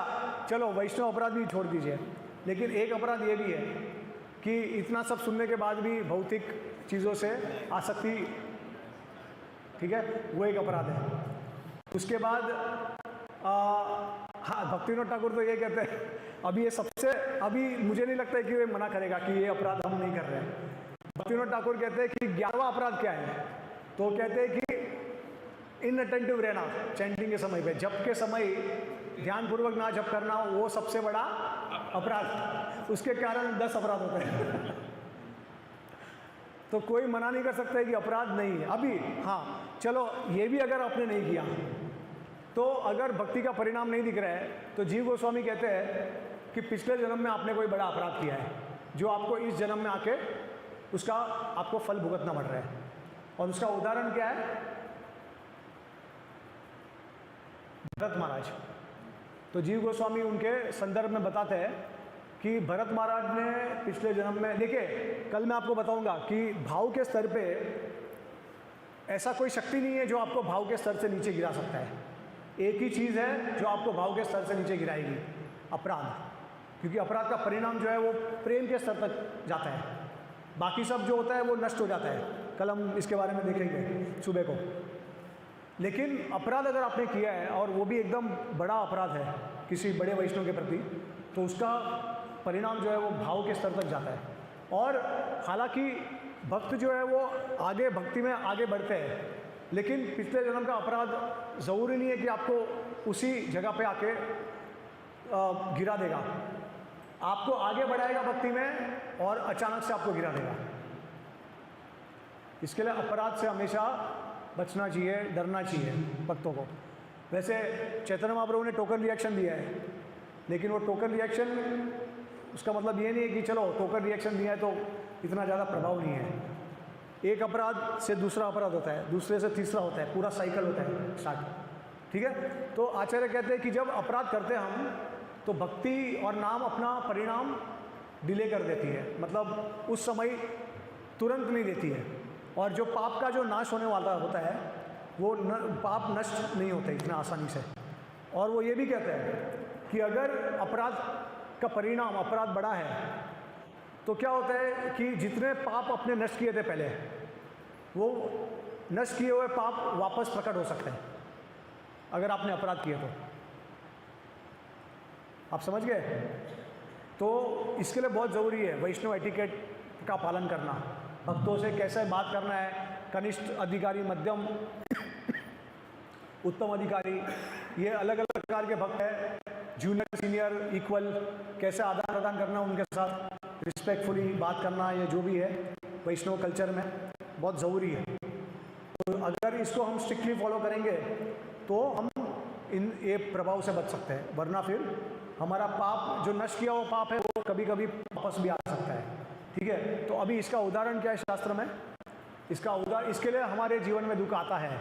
चलो, वैष्णव अपराध भी छोड़ दीजिए, लेकिन एक अपराध ये भी है कि इतना सब सुनने के बाद भी भौतिक चीज़ों से आसक्ति, ठीक है, वो एक अपराध है। उसके बाद हाँ, भक्तिविनोद ठाकुर तो ये कहते हैं, अभी ये सबसे, अभी मुझे नहीं लगता है कि ये मना करेगा कि ये अपराध हम नहीं कर रहे हैं। भक्तिविनोद ठाकुर कहते हैं कि 11वां अपराध क्या है? तो कहते हैं कि इनअटेंटिव रहना चैंटिंग के समय पे, जप के समय ध्यानपूर्वक ना जप करना, वो सबसे बड़ा अपराध। उसके कारण 10 अपराध होते हैं। तो कोई मना नहीं कर सकता है कि अपराध नहीं है अभी। हाँ चलो, ये भी अगर आपने नहीं किया तो अगर भक्ति का परिणाम नहीं दिख रहा है, तो जीव गोस्वामी कहते हैं कि पिछले जन्म में आपने कोई बड़ा अपराध किया है, जो आपको इस जन्म में आके उसका आपको फल भुगतना पड़ रहा है। और उसका उदाहरण क्या है? भरत महाराज। तो जीव गोस्वामी उनके संदर्भ में बताते हैं कि भरत महाराज ने पिछले जन्म में, देखिए कल मैं आपको बताऊंगा कि भाव के स्तर पे ऐसा कोई शक्ति नहीं है जो आपको भाव के स्तर से नीचे गिरा सकता है। एक ही चीज़ है जो आपको भाव के स्तर से नीचे गिराएगी, अपराध। क्योंकि अपराध का परिणाम जो है वो प्रेम के स्तर तक जाता है, बाकी सब जो होता है वो नष्ट हो जाता है। कल हम इसके बारे में देखेंगे सुबह को। लेकिन अपराध अगर आपने किया है, और वो भी एकदम बड़ा अपराध है किसी बड़े वैष्णव के प्रति, तो उसका परिणाम जो है वो भाव के स्तर तक जाता है। और हालांकि भक्त जो है वो आगे भक्ति में आगे बढ़ते हैं, लेकिन पिछले जन्म का अपराध ज़रूरी नहीं है कि आपको उसी जगह पे आके गिरा देगा। आपको आगे बढ़ाएगा भक्ति में और अचानक से आपको गिरा देगा। इसके लिए अपराध से हमेशा बचना चाहिए, डरना चाहिए भक्तों को। वैसे चैतन्य महाप्रभु ने टोकन रिएक्शन दिया है, लेकिन वो टोकन रिएक्शन, उसका मतलब ये नहीं है कि चलो टोकन रिएक्शन दिया है तो इतना ज़्यादा प्रभाव नहीं है। एक अपराध से दूसरा अपराध होता है, दूसरे से तीसरा होता है, पूरा साइकिल होता है स्टार्ट, ठीक है। तो आचार्य कहते हैं कि जब अपराध करते हैं हम, तो भक्ति और नाम अपना परिणाम डिले कर देती है, मतलब उस समय तुरंत नहीं देती है। और जो पाप का जो नाश होने वाला होता है वो पाप नष्ट नहीं होते इतना आसानी से। और वो ये भी कहते हैं कि अगर अपराध का परिणाम, अपराध बड़ा है, तो क्या होता है कि जितने पाप अपने नष्ट किए थे पहले, वो नष्ट किए हुए पाप वापस प्रकट हो सकते हैं अगर आपने अपराध किए तो। आप समझ गए? तो इसके लिए बहुत ज़रूरी है वैष्णव एटिकेट का पालन करना, भक्तों से कैसे बात करना है, कनिष्ठ अधिकारी, मध्यम, उत्तम अधिकारी, ये अलग अलग प्रकार के भक्त हैं, जूनियर सीनियर इक्वल, कैसे आदान प्रदान करना उनके साथ, रिस्पेक्टफुली बात करना, ये जो भी है वैष्णव कल्चर में बहुत ज़रूरी है। तो अगर इसको हम स्ट्रिक्टली फॉलो करेंगे तो हम इन ये प्रभाव से बच सकते हैं, वरना फिर हमारा पाप जो नष्ट किया हुआ पाप है वो कभी कभी वापस भी आ सकता है। ठीक है, तो अभी इसका उदाहरण क्या है शास्त्र में? इसके लिए हमारे जीवन में दुख आता है।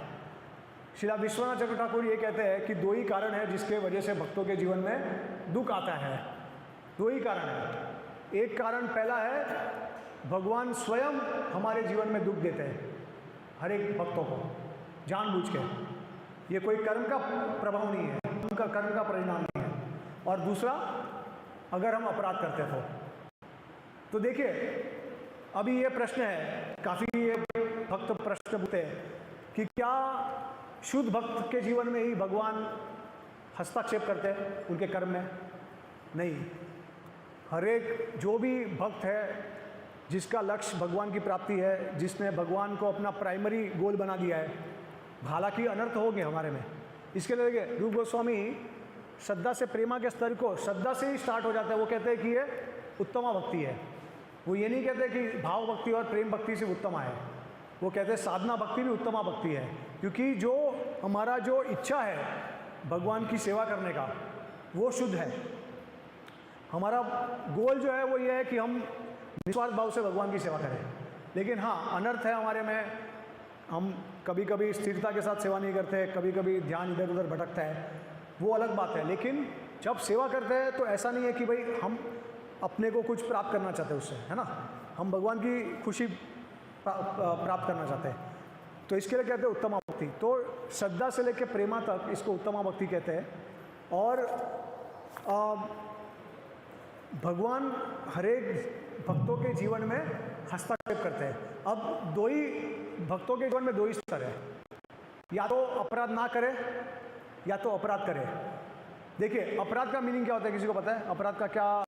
श्रीला विश्वनाथ चक्रवर्ती ठाकुर ये कहते हैं कि दो ही कारण है जिसके वजह से भक्तों के जीवन में दुख आता है। दो ही कारण है। एक कारण पहला है भगवान स्वयं हमारे जीवन में दुख देते हैं हर एक भक्तों को जानबूझ के। ये कोई कर्म का प्रभाव नहीं है, उनका कर्म का परिणाम नहीं है। और दूसरा, अगर हम अपराध करते तो देखिए अभी ये प्रश्न है, काफ़ी ये भक्त प्रश्न पूछते हैं कि क्या शुद्ध भक्त के जीवन में ही भगवान हस्तक्षेप करते हैं उनके कर्म में? नहीं, हर एक जो भी भक्त है जिसका लक्ष्य भगवान की प्राप्ति है, जिसने भगवान को अपना प्राइमरी गोल बना दिया है, हालांकि अनर्थ हो गए हमारे में। इसके लिए देखिए रूप गोस्वामी श्रद्धा से प्रेमा के स्तर को श्रद्धा से ही स्टार्ट हो जाता है। वो कहते हैं कि ये उत्तमा भक्ति है। वो ये नहीं कहते कि भाव भक्ति और प्रेम भक्ति से उत्तमा है, वो कहते हैं साधना भक्ति भी उत्तमा भक्ति है। क्योंकि जो हमारा जो इच्छा है भगवान की सेवा करने का वो शुद्ध है। हमारा गोल जो है वो ये है कि हम निस्वार्थ भाव से भगवान की सेवा करें। लेकिन हाँ, अनर्थ है हमारे में, हम कभी कभी स्थिरता के साथ सेवा नहीं करते, कभी कभी ध्यान इधर उधर भटकता है, वो अलग बात है। लेकिन जब सेवा करते हैं तो ऐसा नहीं है कि भाई हम अपने को कुछ प्राप्त करना चाहते हैं उससे, है ना, हम भगवान की खुशी प्राप्त करना चाहते हैं। तो इसके लिए कहते हैं उत्तमा भक्ति। तो श्रद्धा से लेकर प्रेमा तक इसको उत्तमा भक्ति कहते हैं। और भगवान हरेक भक्तों के जीवन में हस्तक्षेप करते हैं। अब दो ही भक्तों के जीवन में दो ही स्तर है, या तो अपराध ना करे या तो अपराध करे। देखिए अपराध का मीनिंग क्या होता है, किसी को पता है? अपराध का क्या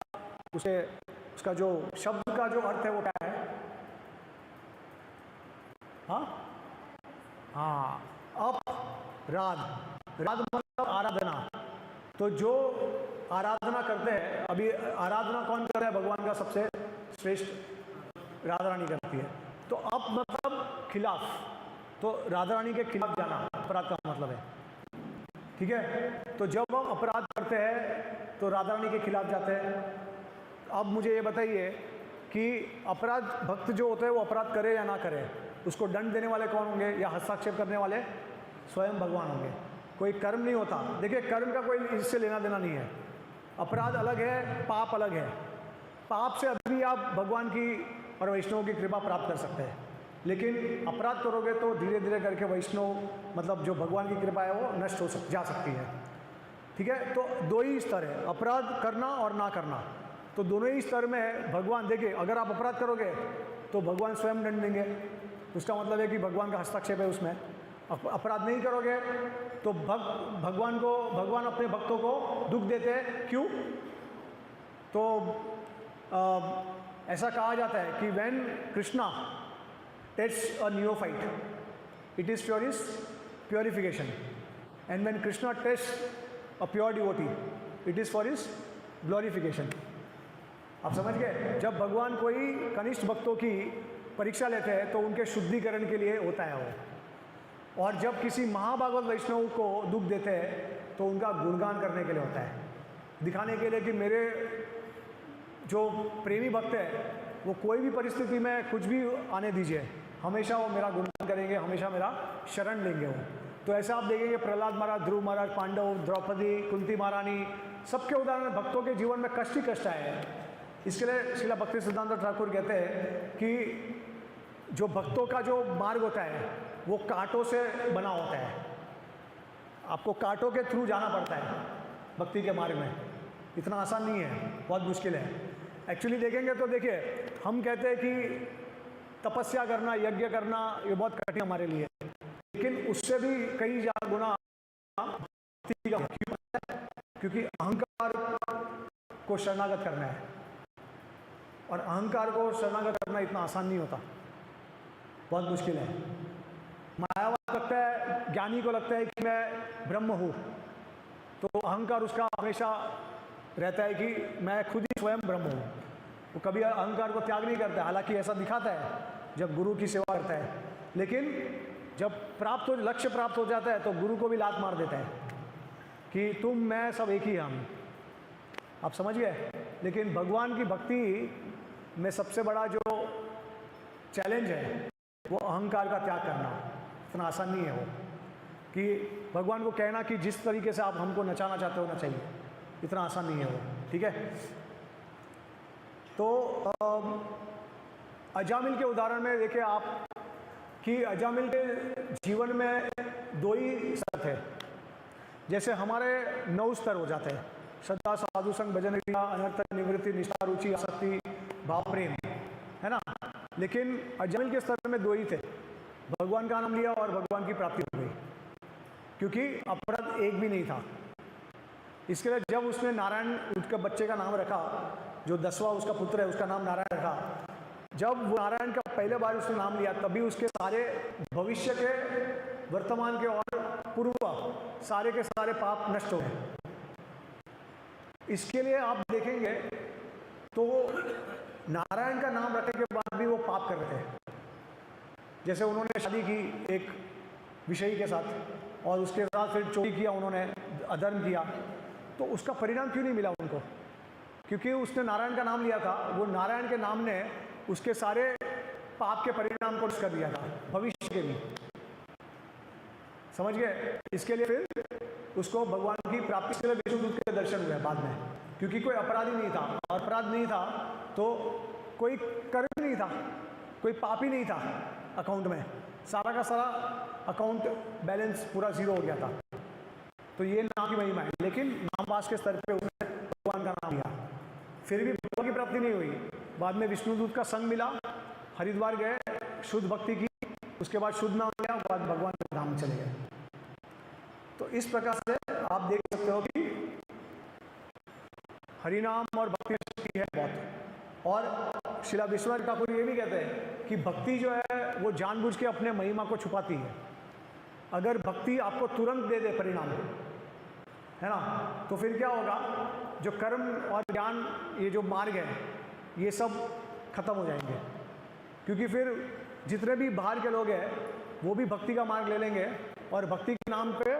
उसका जो शब्द का जो अर्थ है वो क्या है? हाँ, अपराध, राध मतलब आराधना। तो जो आराधना करते हैं, अभी आराधना कौन कर रहा है? भगवान का सबसे श्रेष्ठ राधा रानी करती है। तो अप मतलब खिलाफ, तो राधा रानी के खिलाफ जाना अपराध का मतलब है। ठीक है, तो जब हम अपराध करते हैं तो राधा रानी के खिलाफ जाते हैं। अब मुझे ये बताइए कि अपराध भक्त जो होते हैं वो अपराध करे या ना करे, उसको दंड देने वाले कौन होंगे या हस्तक्षेप करने वाले? स्वयं भगवान होंगे। कोई कर्म नहीं होता। देखिए कर्म का कोई इससे लेना देना नहीं है। अपराध अलग है, पाप अलग है। पाप से अभी आप भगवान की और वैष्णव की कृपा प्राप्त कर सकते हैं, लेकिन अपराध करोगे तो धीरे धीरे करके वैष्णव मतलब जो भगवान की कृपा है वो नष्ट हो जा सकती है। ठीक है, तो दो ही स्तर है, अपराध करना और ना करना। तो दोनों ही स्तर में भगवान, देखिए अगर आप अपराध करोगे तो भगवान स्वयं दंड देंगे, उसका मतलब है कि भगवान का हस्तक्षेप है उसमें। अपराध नहीं करोगे तो भगवान अपने भक्तों को दुख देते हैं। क्यों? तो ऐसा कहा जाता है कि when Krishna tests a neophyte it is for his purification, and when Krishna tests a pure devotee it is for his glorification. आप समझ गए? जब भगवान कोई कनिष्ठ भक्तों की परीक्षा लेते हैं तो उनके शुद्धिकरण के लिए होता है वो, और जब किसी महाभागवत वैष्णव को दुख देते हैं तो उनका गुणगान करने के लिए होता है, दिखाने के लिए कि मेरे जो प्रेमी भक्त है वो कोई भी परिस्थिति में कुछ भी आने दीजिए, हमेशा वो मेरा गुणगान करेंगे, हमेशा मेरा शरण लेंगे वो। तो ऐसा आप देखेंगे प्रहलाद महाराज, ध्रुव महाराज, पांडव, द्रौपदी, कुंती महारानी, सबके उदाहरण भक्तों के जीवन में कष्ट ही कष्ट आए हैं। इसके लिए श्रीला भक्ति सिद्धांत ठाकुर कहते हैं कि जो भक्तों का जो मार्ग होता है वो कांटों से बना होता है। आपको कांटों के थ्रू जाना पड़ता है भक्ति के मार्ग में, इतना आसान नहीं है, बहुत मुश्किल है। एक्चुअली देखेंगे तो देखिए हम कहते हैं कि तपस्या करना, यज्ञ करना ये बहुत कठिन हमारे लिए, लेकिन उससे भी कई ज्यादा गुना भक्ति का। क्योंकि अहंकार को शरणागत करना है, और अहंकार को शरणागत करना इतना आसान नहीं होता, बहुत मुश्किल है। मायावाद लगता है, ज्ञानी को लगता है कि मैं ब्रह्म हूँ, तो अहंकार उसका हमेशा रहता है कि मैं खुद ही स्वयं ब्रह्म हूँ। वो कभी अहंकार को त्याग नहीं करता, हालांकि ऐसा दिखाता है जब गुरु की सेवा करता है, लेकिन जब लक्ष्य प्राप्त हो जाता है तो गुरु को भी लात मार देता है कि तुम मैं सब एक ही हम। आप समझ गए? लेकिन भगवान की भक्ति में सबसे बड़ा जो चैलेंज है वो अहंकार का त्याग करना। इतना आसान नहीं है वो कि भगवान को कहना कि जिस तरीके से आप हमको नचाना चाहते हो ना चाहिए, इतना आसान नहीं है वो। ठीक है? तो अजामिल के उदाहरण में देखिए आप कि अजामिल के जीवन में 2 ही स्तर थे। जैसे हमारे 9 स्तर हो जाते हैं, श्रद्धा, साधु संग, भजन क्रिया, अनर्थ निवृत्ति, निष्ठा, रुचि, आसक्ति, भाव, प्रेम, है ना। लेकिन अजामिल के स्तर में 2 ही थे, भगवान का नाम लिया और भगवान की प्राप्ति हो गई, क्योंकि अपराध एक भी नहीं था। इसके लिए जब उसने नारायण उसके बच्चे का नाम रखा, जो 10वां उसका पुत्र है उसका नाम नारायण रखा, जब वो नारायण का पहले बार उसने नाम लिया तभी उसके सारे भविष्य के, वर्तमान के और पूर्व सारे के सारे पाप नष्ट हो गए। इसके लिए आप देखेंगे तो नारायण का नाम रखने के बाद भी वो पाप कर रहे थे। जैसे उन्होंने शादी की एक विषयी के साथ और उसके साथ फिर चोरी किया, उन्होंने अधर्म किया, तो उसका परिणाम क्यों नहीं मिला उनको? क्योंकि उसने नारायण का नाम लिया था। वो नारायण के नाम ने उसके सारे पाप के परिणाम को कर दिया था, भविष्य के भी। समझ गए? इसके लिए फिर उसको भगवान की प्राप्ति के लिए विष्णुदूत के दर्शन हुए बाद में, क्योंकि कोई अपराधी नहीं था। अपराध नहीं था तो कोई कर्म नहीं था, कोई पाप ही नहीं था अकाउंट में, सारा का सारा अकाउंट बैलेंस पूरा 0 हो गया था। तो ये नाम की महिमा है। लेकिन नामवास के स्तर पे उसने भगवान का नाम लिया, फिर भी भगवान की प्राप्ति नहीं हुई। बाद में विष्णुदूत का संग मिला, हरिद्वार गए, शुद्ध भक्ति की, उसके बाद शुद्ध नाम लिया, बाद भगवान के धाम चले गए। तो इस प्रकार से आप देख सकते हो कि हरिनाम और भक्ति में शक्ति है बहुत। और श्रीला विश्वनाथ ठाकुर ये भी कहते हैं कि भक्ति जो है वो जानबूझ के अपने महिमा को छुपाती है। अगर भक्ति आपको तुरंत दे दे परिणाम, है ना, तो फिर क्या होगा? जो कर्म और ज्ञान, ये जो मार्ग है, ये सब खत्म हो जाएंगे। क्योंकि फिर जितने भी बाहर के लोग हैं वो भी भक्ति का मार्ग ले लेंगे और भक्ति के नाम पे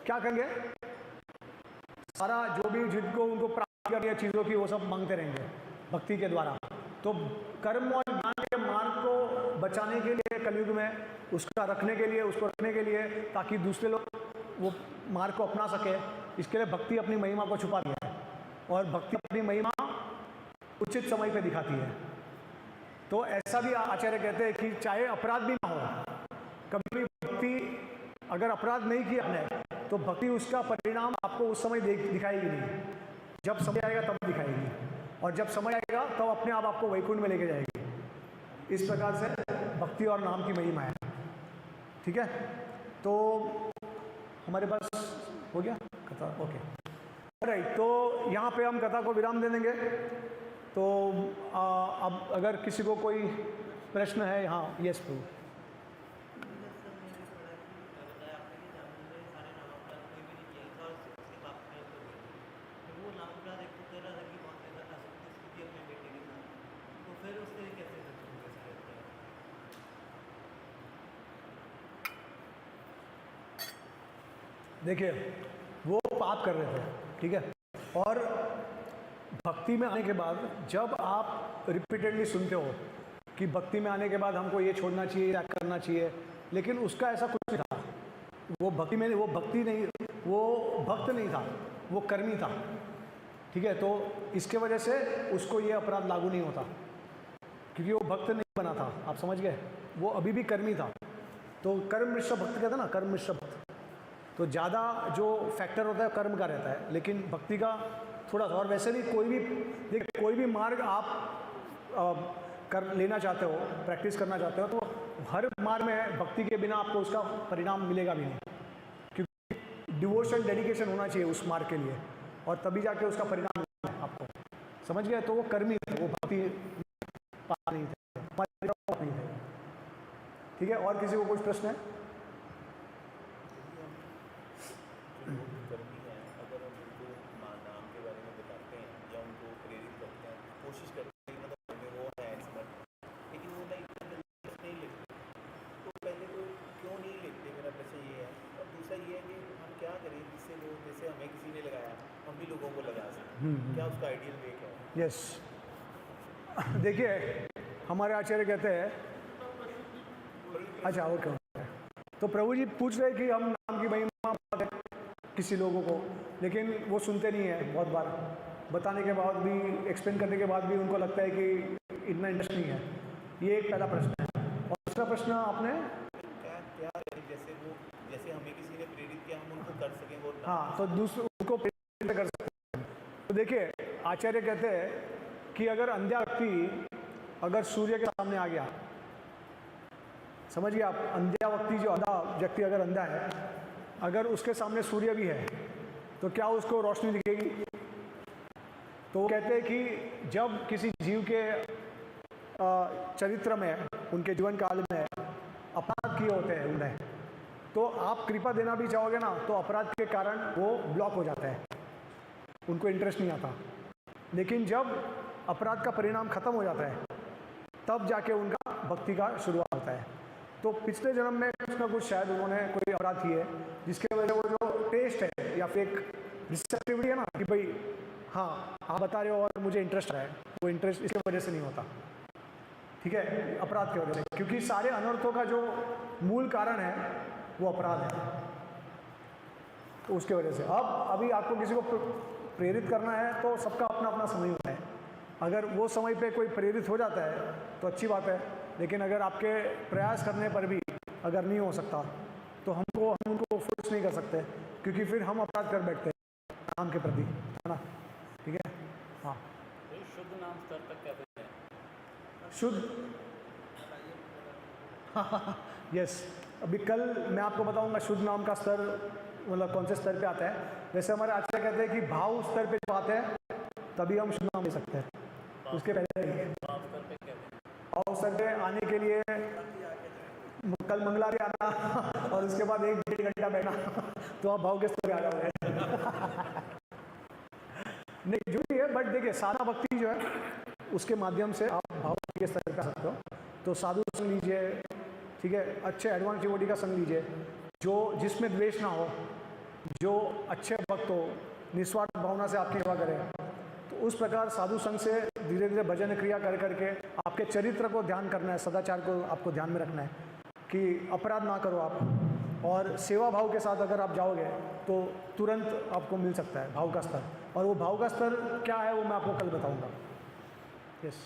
क्या करेंगे? सारा जो भी जिनको उनको प्राप्त करनी है चीज़ों की, वो सब मांगते रहेंगे भक्ति के द्वारा। तो कर्म और ज्ञान के मार्ग को बचाने के लिए कलयुग में, उसका रखने के लिए, उसको रखने के लिए, ताकि दूसरे लोग वो मार्ग को अपना सके, इसके लिए भक्ति अपनी महिमा को छुपा दिया है। और भक्ति अपनी महिमा उचित समय पे दिखाती है। तो ऐसा भी आचार्य कहते हैं कि चाहे अपराध भी ना हो, कभी भी भक्ति अगर अपराध नहीं किया आपने तो भक्ति उसका परिणाम आपको उस समय दिखाएगी नहीं। जब समय आएगा तब दिखाएगी, और जब समय आएगा तब अपने आप आपको वैकुंठ में लेके जाएगी। इस प्रकार से भक्ति और नाम की महिमा है। ठीक है? तो हमारे पास हो गया कथा? Okay, right. तो यहाँ पे हम कथा को विराम दे देंगे। तो अब अगर किसी को कोई प्रश्न है, हाँ, यस प्रभु। देखिए, वो पाप कर रहे थे, ठीक है, और भक्ति में आने के बाद जब आप रिपीटेडली सुनते हो कि भक्ति में आने के बाद हमको ये छोड़ना चाहिए, या करना चाहिए, लेकिन उसका ऐसा कुछ नहीं था। वो भक्ति में, वो भक्ति नहीं, वो भक्त नहीं था, वो कर्मी था। ठीक है? तो इसके वजह से उसको ये अपराध लागू नहीं होता, क्योंकि वो भक्त नहीं बना था। आप समझ गए? वो अभी भी कर्मी था। तो कर्म मिश्र भक्त कहते हैं ना, कर्म मिश्र भक्त। तो ज़्यादा जो फैक्टर होता है कर्म का रहता है, लेकिन भक्ति का थोड़ा सा। और वैसे भी कोई भी मार्ग आप कर लेना चाहते हो, प्रैक्टिस करना चाहते हो, तो हर मार्ग में भक्ति के बिना आपको उसका परिणाम मिलेगा भी नहीं, क्योंकि डिवोशन, डेडिकेशन होना चाहिए उस मार्ग के लिए, और तभी जाके उसका परिणाम मिलेगा आपको। समझ गए? तो वो कर्मी थे, वो भक्ति नहीं थे, नहीं थे। ठीक है? और किसी को कुछ प्रश्न है? कर्मी है, अगर हम उनको नाम के बारे में बताते हैं या उनको प्रेरित करते हैं, कोशिश करते हैं कि मतलब वो है एक्सपर्ट, लेकिन वो नहीं लेते, तो पहले तो क्यों नहीं करें जिससे लोग, जैसे हमें किसी ने लगाया हम भी लोगों को लगा सकें, क्या उसका आइडियल वे क्या है? यस, देखिए हमारे आचार्य कहते हैं, अच्छा ओके, तो प्रभु जी पूछ रहे कि हम नाम की महिमा किसी लोगों को, लेकिन वो सुनते नहीं है। बहुत बार बताने के बाद भी, एक्सप्लेन करने के बाद भी उनको लगता है कि इतना इंटरेस्ट नहीं है। ये एक पहला प्रश्न है। और दूसरा प्रश्न आपने क्या करें जैसे वो, जैसे हमें किसी ने प्रेरित किया हम उनको कर सकें वो? हाँ, तो दूसरे उनको प्रेरित कर सकते हैं। तो देखिए आचार्य कहते हैं कि अगर अंधा व्यक्ति अगर सूर्य के सामने आ गया, समझिए आप, अंधा व्यक्ति जो अंधा व्यक्ति अगर अंधा है, अगर उसके सामने सूर्य भी है तो क्या उसको रोशनी दिखेगी? तो वो कहते हैं कि जब किसी जीव के चरित्र में, उनके जीवन काल में अपराध किए होते हैं उन्हें, तो आप कृपा देना भी चाहोगे ना, तो अपराध के कारण वो ब्लॉक हो जाता है, उनको इंटरेस्ट नहीं आता। लेकिन जब अपराध का परिणाम खत्म हो जाता है तब जाके उनका भक्ति का शुरुआत होता है। तो पिछले जन्म में कुछ ना कुछ शायद उन्होंने कोई अपराध किए जिसके वजह से वो जो टेस्ट है या फिर एक रिसेप्टिविटी है ना कि भाई हाँ आप बता रहे हो और मुझे इंटरेस्ट है, वो इंटरेस्ट इसके वजह से नहीं होता, ठीक है, अपराध की वजह से। क्योंकि सारे अनर्थों का जो मूल कारण है वो अपराध है, तो उसके वजह से। अभी आपको किसी को प्रेरित करना है तो सबका अपना अपना समय होता है। अगर वो समय पे कोई प्रेरित हो जाता है तो अच्छी बात है, लेकिन अगर आपके प्रयास करने पर भी अगर नहीं हो सकता तो हम उनको फोर्स नहीं कर सकते, क्योंकि फिर हम अपराध कर बैठते हैं नाम के प्रति, है ना, ठीक है। हाँ, शुद्ध नाम स्तर तक क्या है? शुद्ध, यस, अभी कल मैं आपको बताऊंगा शुद्ध नाम का स्तर मतलब कौन से स्तर पे आता है। वैसे हमारे आचार्य कहते हैं कि भाव स्तर पे जब आते हैं तभी हम शुद्ध नाम ले सकते हैं, उसके पहले भाव स्तर पे आने के लिए कल मंगला भी आना और उसके बाद 1-1.5 घंटा बैठना तो आप भाव के स्तर पे आ जाओगे। नहीं जो भी है, बट देखिए सारा भक्ति जो है उसके माध्यम से आप भाव के स्तर पे आ सकते हो। तो साधु संग लीजिए, ठीक है, अच्छे एडवांस डिवोटी का संग लीजिए, जो जिसमें द्वेष ना हो, जो अच्छे भक्त हो, निस्वार्थ भावना से आपकी सेवा करें। तो उस प्रकार साधु संघ से धीरे धीरे भजन क्रिया कर करके आपके चरित्र को ध्यान करना है, सदाचार को आपको ध्यान में रखना है कि अपराध ना करो आप। और सेवा भाव के साथ अगर आप जाओगे तो तुरंत आपको मिल सकता है भाव का स्तर। और वो भाव का स्तर क्या है वो मैं आपको कल बताऊंगा। यस,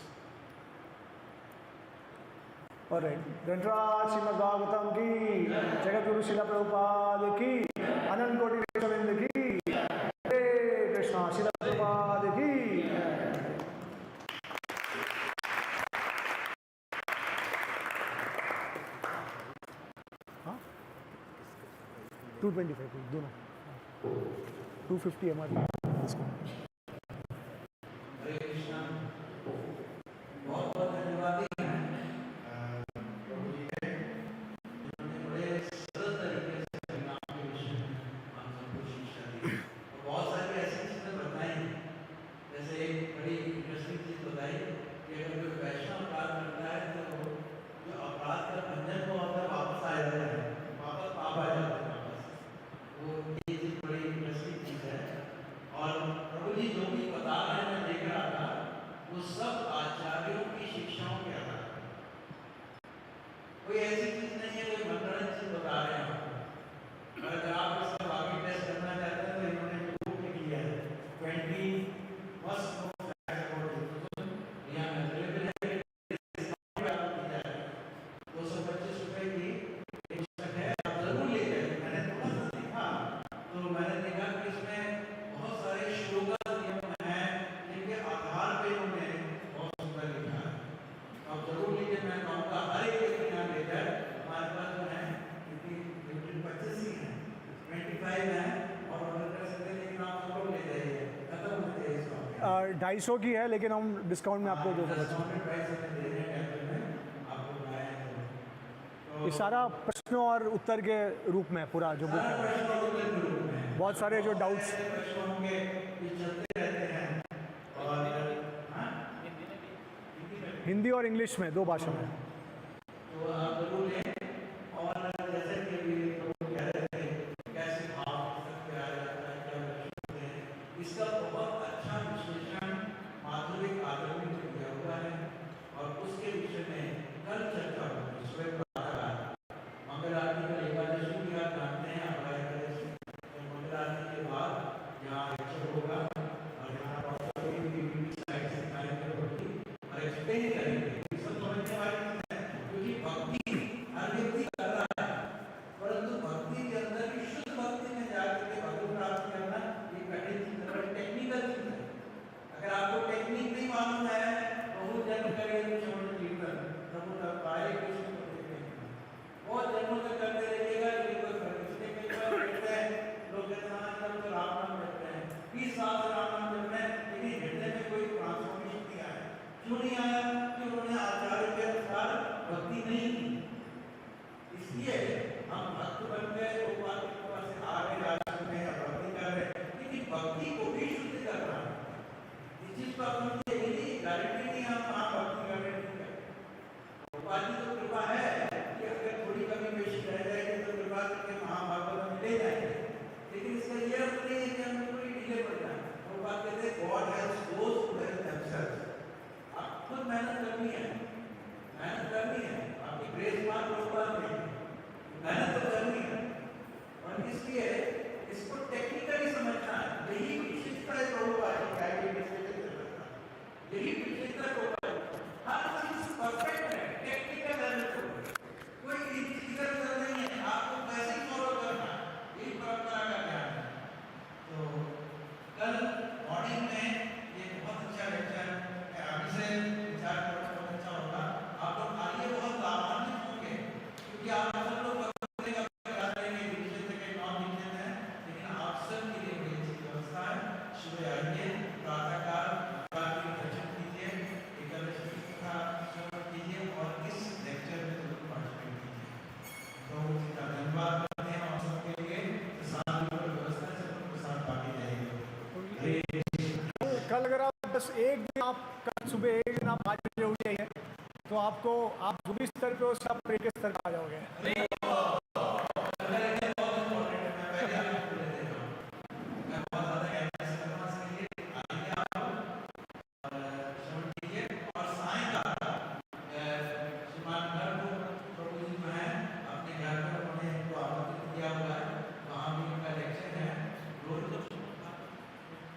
और ग्रंथराज श्रीमद् भागवतम की, जगत गुरु शिला प्रभुपाद की, अनंत कोटि वैष्णववृंद की, हरे कृष्णा, शिला प्रभुपाद की। हाँ 225 दोनों, 250 हमारी इसको। हरे कृष्णा, बहुत बहुत धन्यवाद प्रभु जी के, उन्होंने बड़े सरल तरीके से नाम के विषय में हम सबको शिक्षा दी। और बहुत सारी ऐसी चीजें बताई, जैसे एक बड़ी इंटरेस्टिंग चीज बताई कि अगर कोई वैष्णव अपराध करता है तो जो अपराध का बंधन को अंदर वापस आ जाता है, वापस पाप आ जाता है वापस। वो ये चीज बड़ी इंटरेस्टिंग चीज है। और प्रभु जी जो भी बता रहे हैं मैं देख रहा था, वो सब आचार्यों की शिक्षाओं के आधार पर। कोई ऐसी चीज नहीं है कोई मनगढ़ंत चीज बता रहे हैं आपको। अगर आप इसका बाकी टेस्ट करना चाहते हैं तो इन्होंने जो बुक लिखी है 20 must know facts about Hinduism, यहाँ अवेलेबल है, 225 रुपए की एक पुस्तक है, आप जरूर ले जाइए। मैंने थोड़ा सा देखा तो मैंने देखा कि इसमें बहुत सारे श्लोकास दिए हुए हैं जिनके आधार पे इन्होंने बहुत सुंदर लिखा है। आप जरूर लीजिए, मैं कहूँगा हर एक व्यक्ति यहाँ ले जाए। हमारे पास जो है 25 ही है, 25 है और ऑर्डर कर सकते हैं, लेकिन आप सब लोग ले जाइए, खत्म होते हैं इसका। 250 की है, लेकिन हम डिस्काउंट में आपको 225। ये सारा प्रश्नों और उत्तर के रूप में पूरा जो बुक है, बहुत सारे जो डाउट्स हिंदी और इंग्लिश में 2 भाषा में। तो आप जरूर लें। और जैसे कि अभी लोग कह रहे थे कैसे भाव कर सकते यहाँ लेक्चर होगा और यहाँ डॉक्टर स्लाइड से दिखाएंगे भक्ति और एक्सप्लेन करेंगे। सब समझने वाली चीज है, क्योंकि भक्ति हर व्यक्ति कर रहा है, परंतु भक्ति के अंदर भी शुद्ध भक्ति में जाकर के भगवत प्राप्त करना ये कठिन चीज है, टेक्निकल चीज है। अगर आपको टेक्निक नहीं मालूम है, बहुत जन्म करेंगे श्रवण कीर्तन प्रभु का पाए कृष्ण को देखेंगे, बहुत जन्मों तक करते रहिएगा, लेकिन कोई फर्क नहीं। कई बार कहते हैं लोग कहते हैं आजकल तो राम नाम जपते हैं, 20 साल से राम नाम जप रहे हैं, लेकिन हृदय में कोई ट्रांसफॉर्मेशन नहीं आया। क्यों नहीं आया? क्योंकि उन्होंने आचार्य के अनुसार भक्ति नहीं की। इसलिए हम भक्त बन गए, भगवान की कृपा से आगे जा सकते हैं, भक्ति कर रहे हैं, लेकिन भक्ति को भी शुद्ध करना है। इस चीज पर मुझे यही गारंटी नहीं हम वहाँ भक्ति कर रहे हैं। भगवान की तो कृपा है कि अगर थोड़ी कमी पेशी रह जाएगी तो कृपा करके महाभारत में ले जाएंगे, लेकिन इसका ये अर्थ नहीं है कि हम कोई डिले पड़ जाए। भगवान कहते हैं God helps those who help themselves. आप खुद मेहनत करनी है, मेहनत करनी है, आपकी ग्रेस मार्क भगवान में मेहनत तो करनी है, और इसलिए इसको टेक्निकली समझना है। यही विशेषता है प्रभुपाद की गाइडेंस में समझना, यही विशेषता प्रभुपाद हर चीज परफेक्ट है, टेक्निकल है, कोई इधर उधर नहीं है, आपको कैसे फॉलो करना है, यही परंपरा का ज्ञान है। तो कल मॉर्निंग में ये बहुत अच्छा लेक्चर है, अभी से विचार करना बहुत अच्छा होगा। आप लोग आगे बहुत लाभान्वित होंगे, क्योंकि आप सब लोग सुबह आइए, प्रातःकाल भगवान की दर्शन कीजिए, एकादशी कथा श्रवण कीजिए और इस लेक्चर में जरूर पार्टिसिपेट कीजिए। तो इसका धन्यवाद करते हैं और सबके लिए प्रसाद की व्यवस्था से प्रसाद बांटी जाएगी। कल अगर आप बस एक दिन आप कल सुबह एक दिन आप 5 बजे उठ जाइए तो आपको आप जो भी स्तर पे हो सब प्रे के स्तर पे आ जाओगे।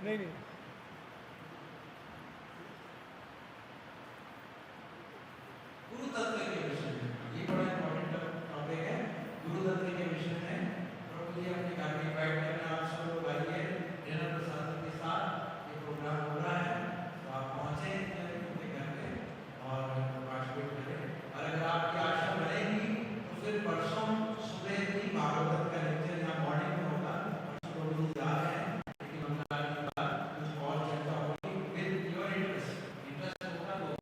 नहीं नहीं गुरु तत्व के विषय में ये बड़ा इंपॉर्टेंट टॉपिक है। गुरु तत्व के विषय में प्रभु जी अपने घर में बैठ कर आप सब लोग आइए, डिनर प्रसाद के साथ ये प्रोग्राम हो रहा है, तो आप पहुंचे अपने घर पे और पार्टिसिपेट करें। और अगर आपकी आशा बढ़ेगी तो फिर परसों सुबह भी भागवत का लेक्चर यहाँ मॉर्निंग में होगा। परसों प्रभु जी आ रहे हैं, लेकिन मंगलवार के बाद कुछ और चर्चा होगी विद योर इंटरेस्ट होगा तो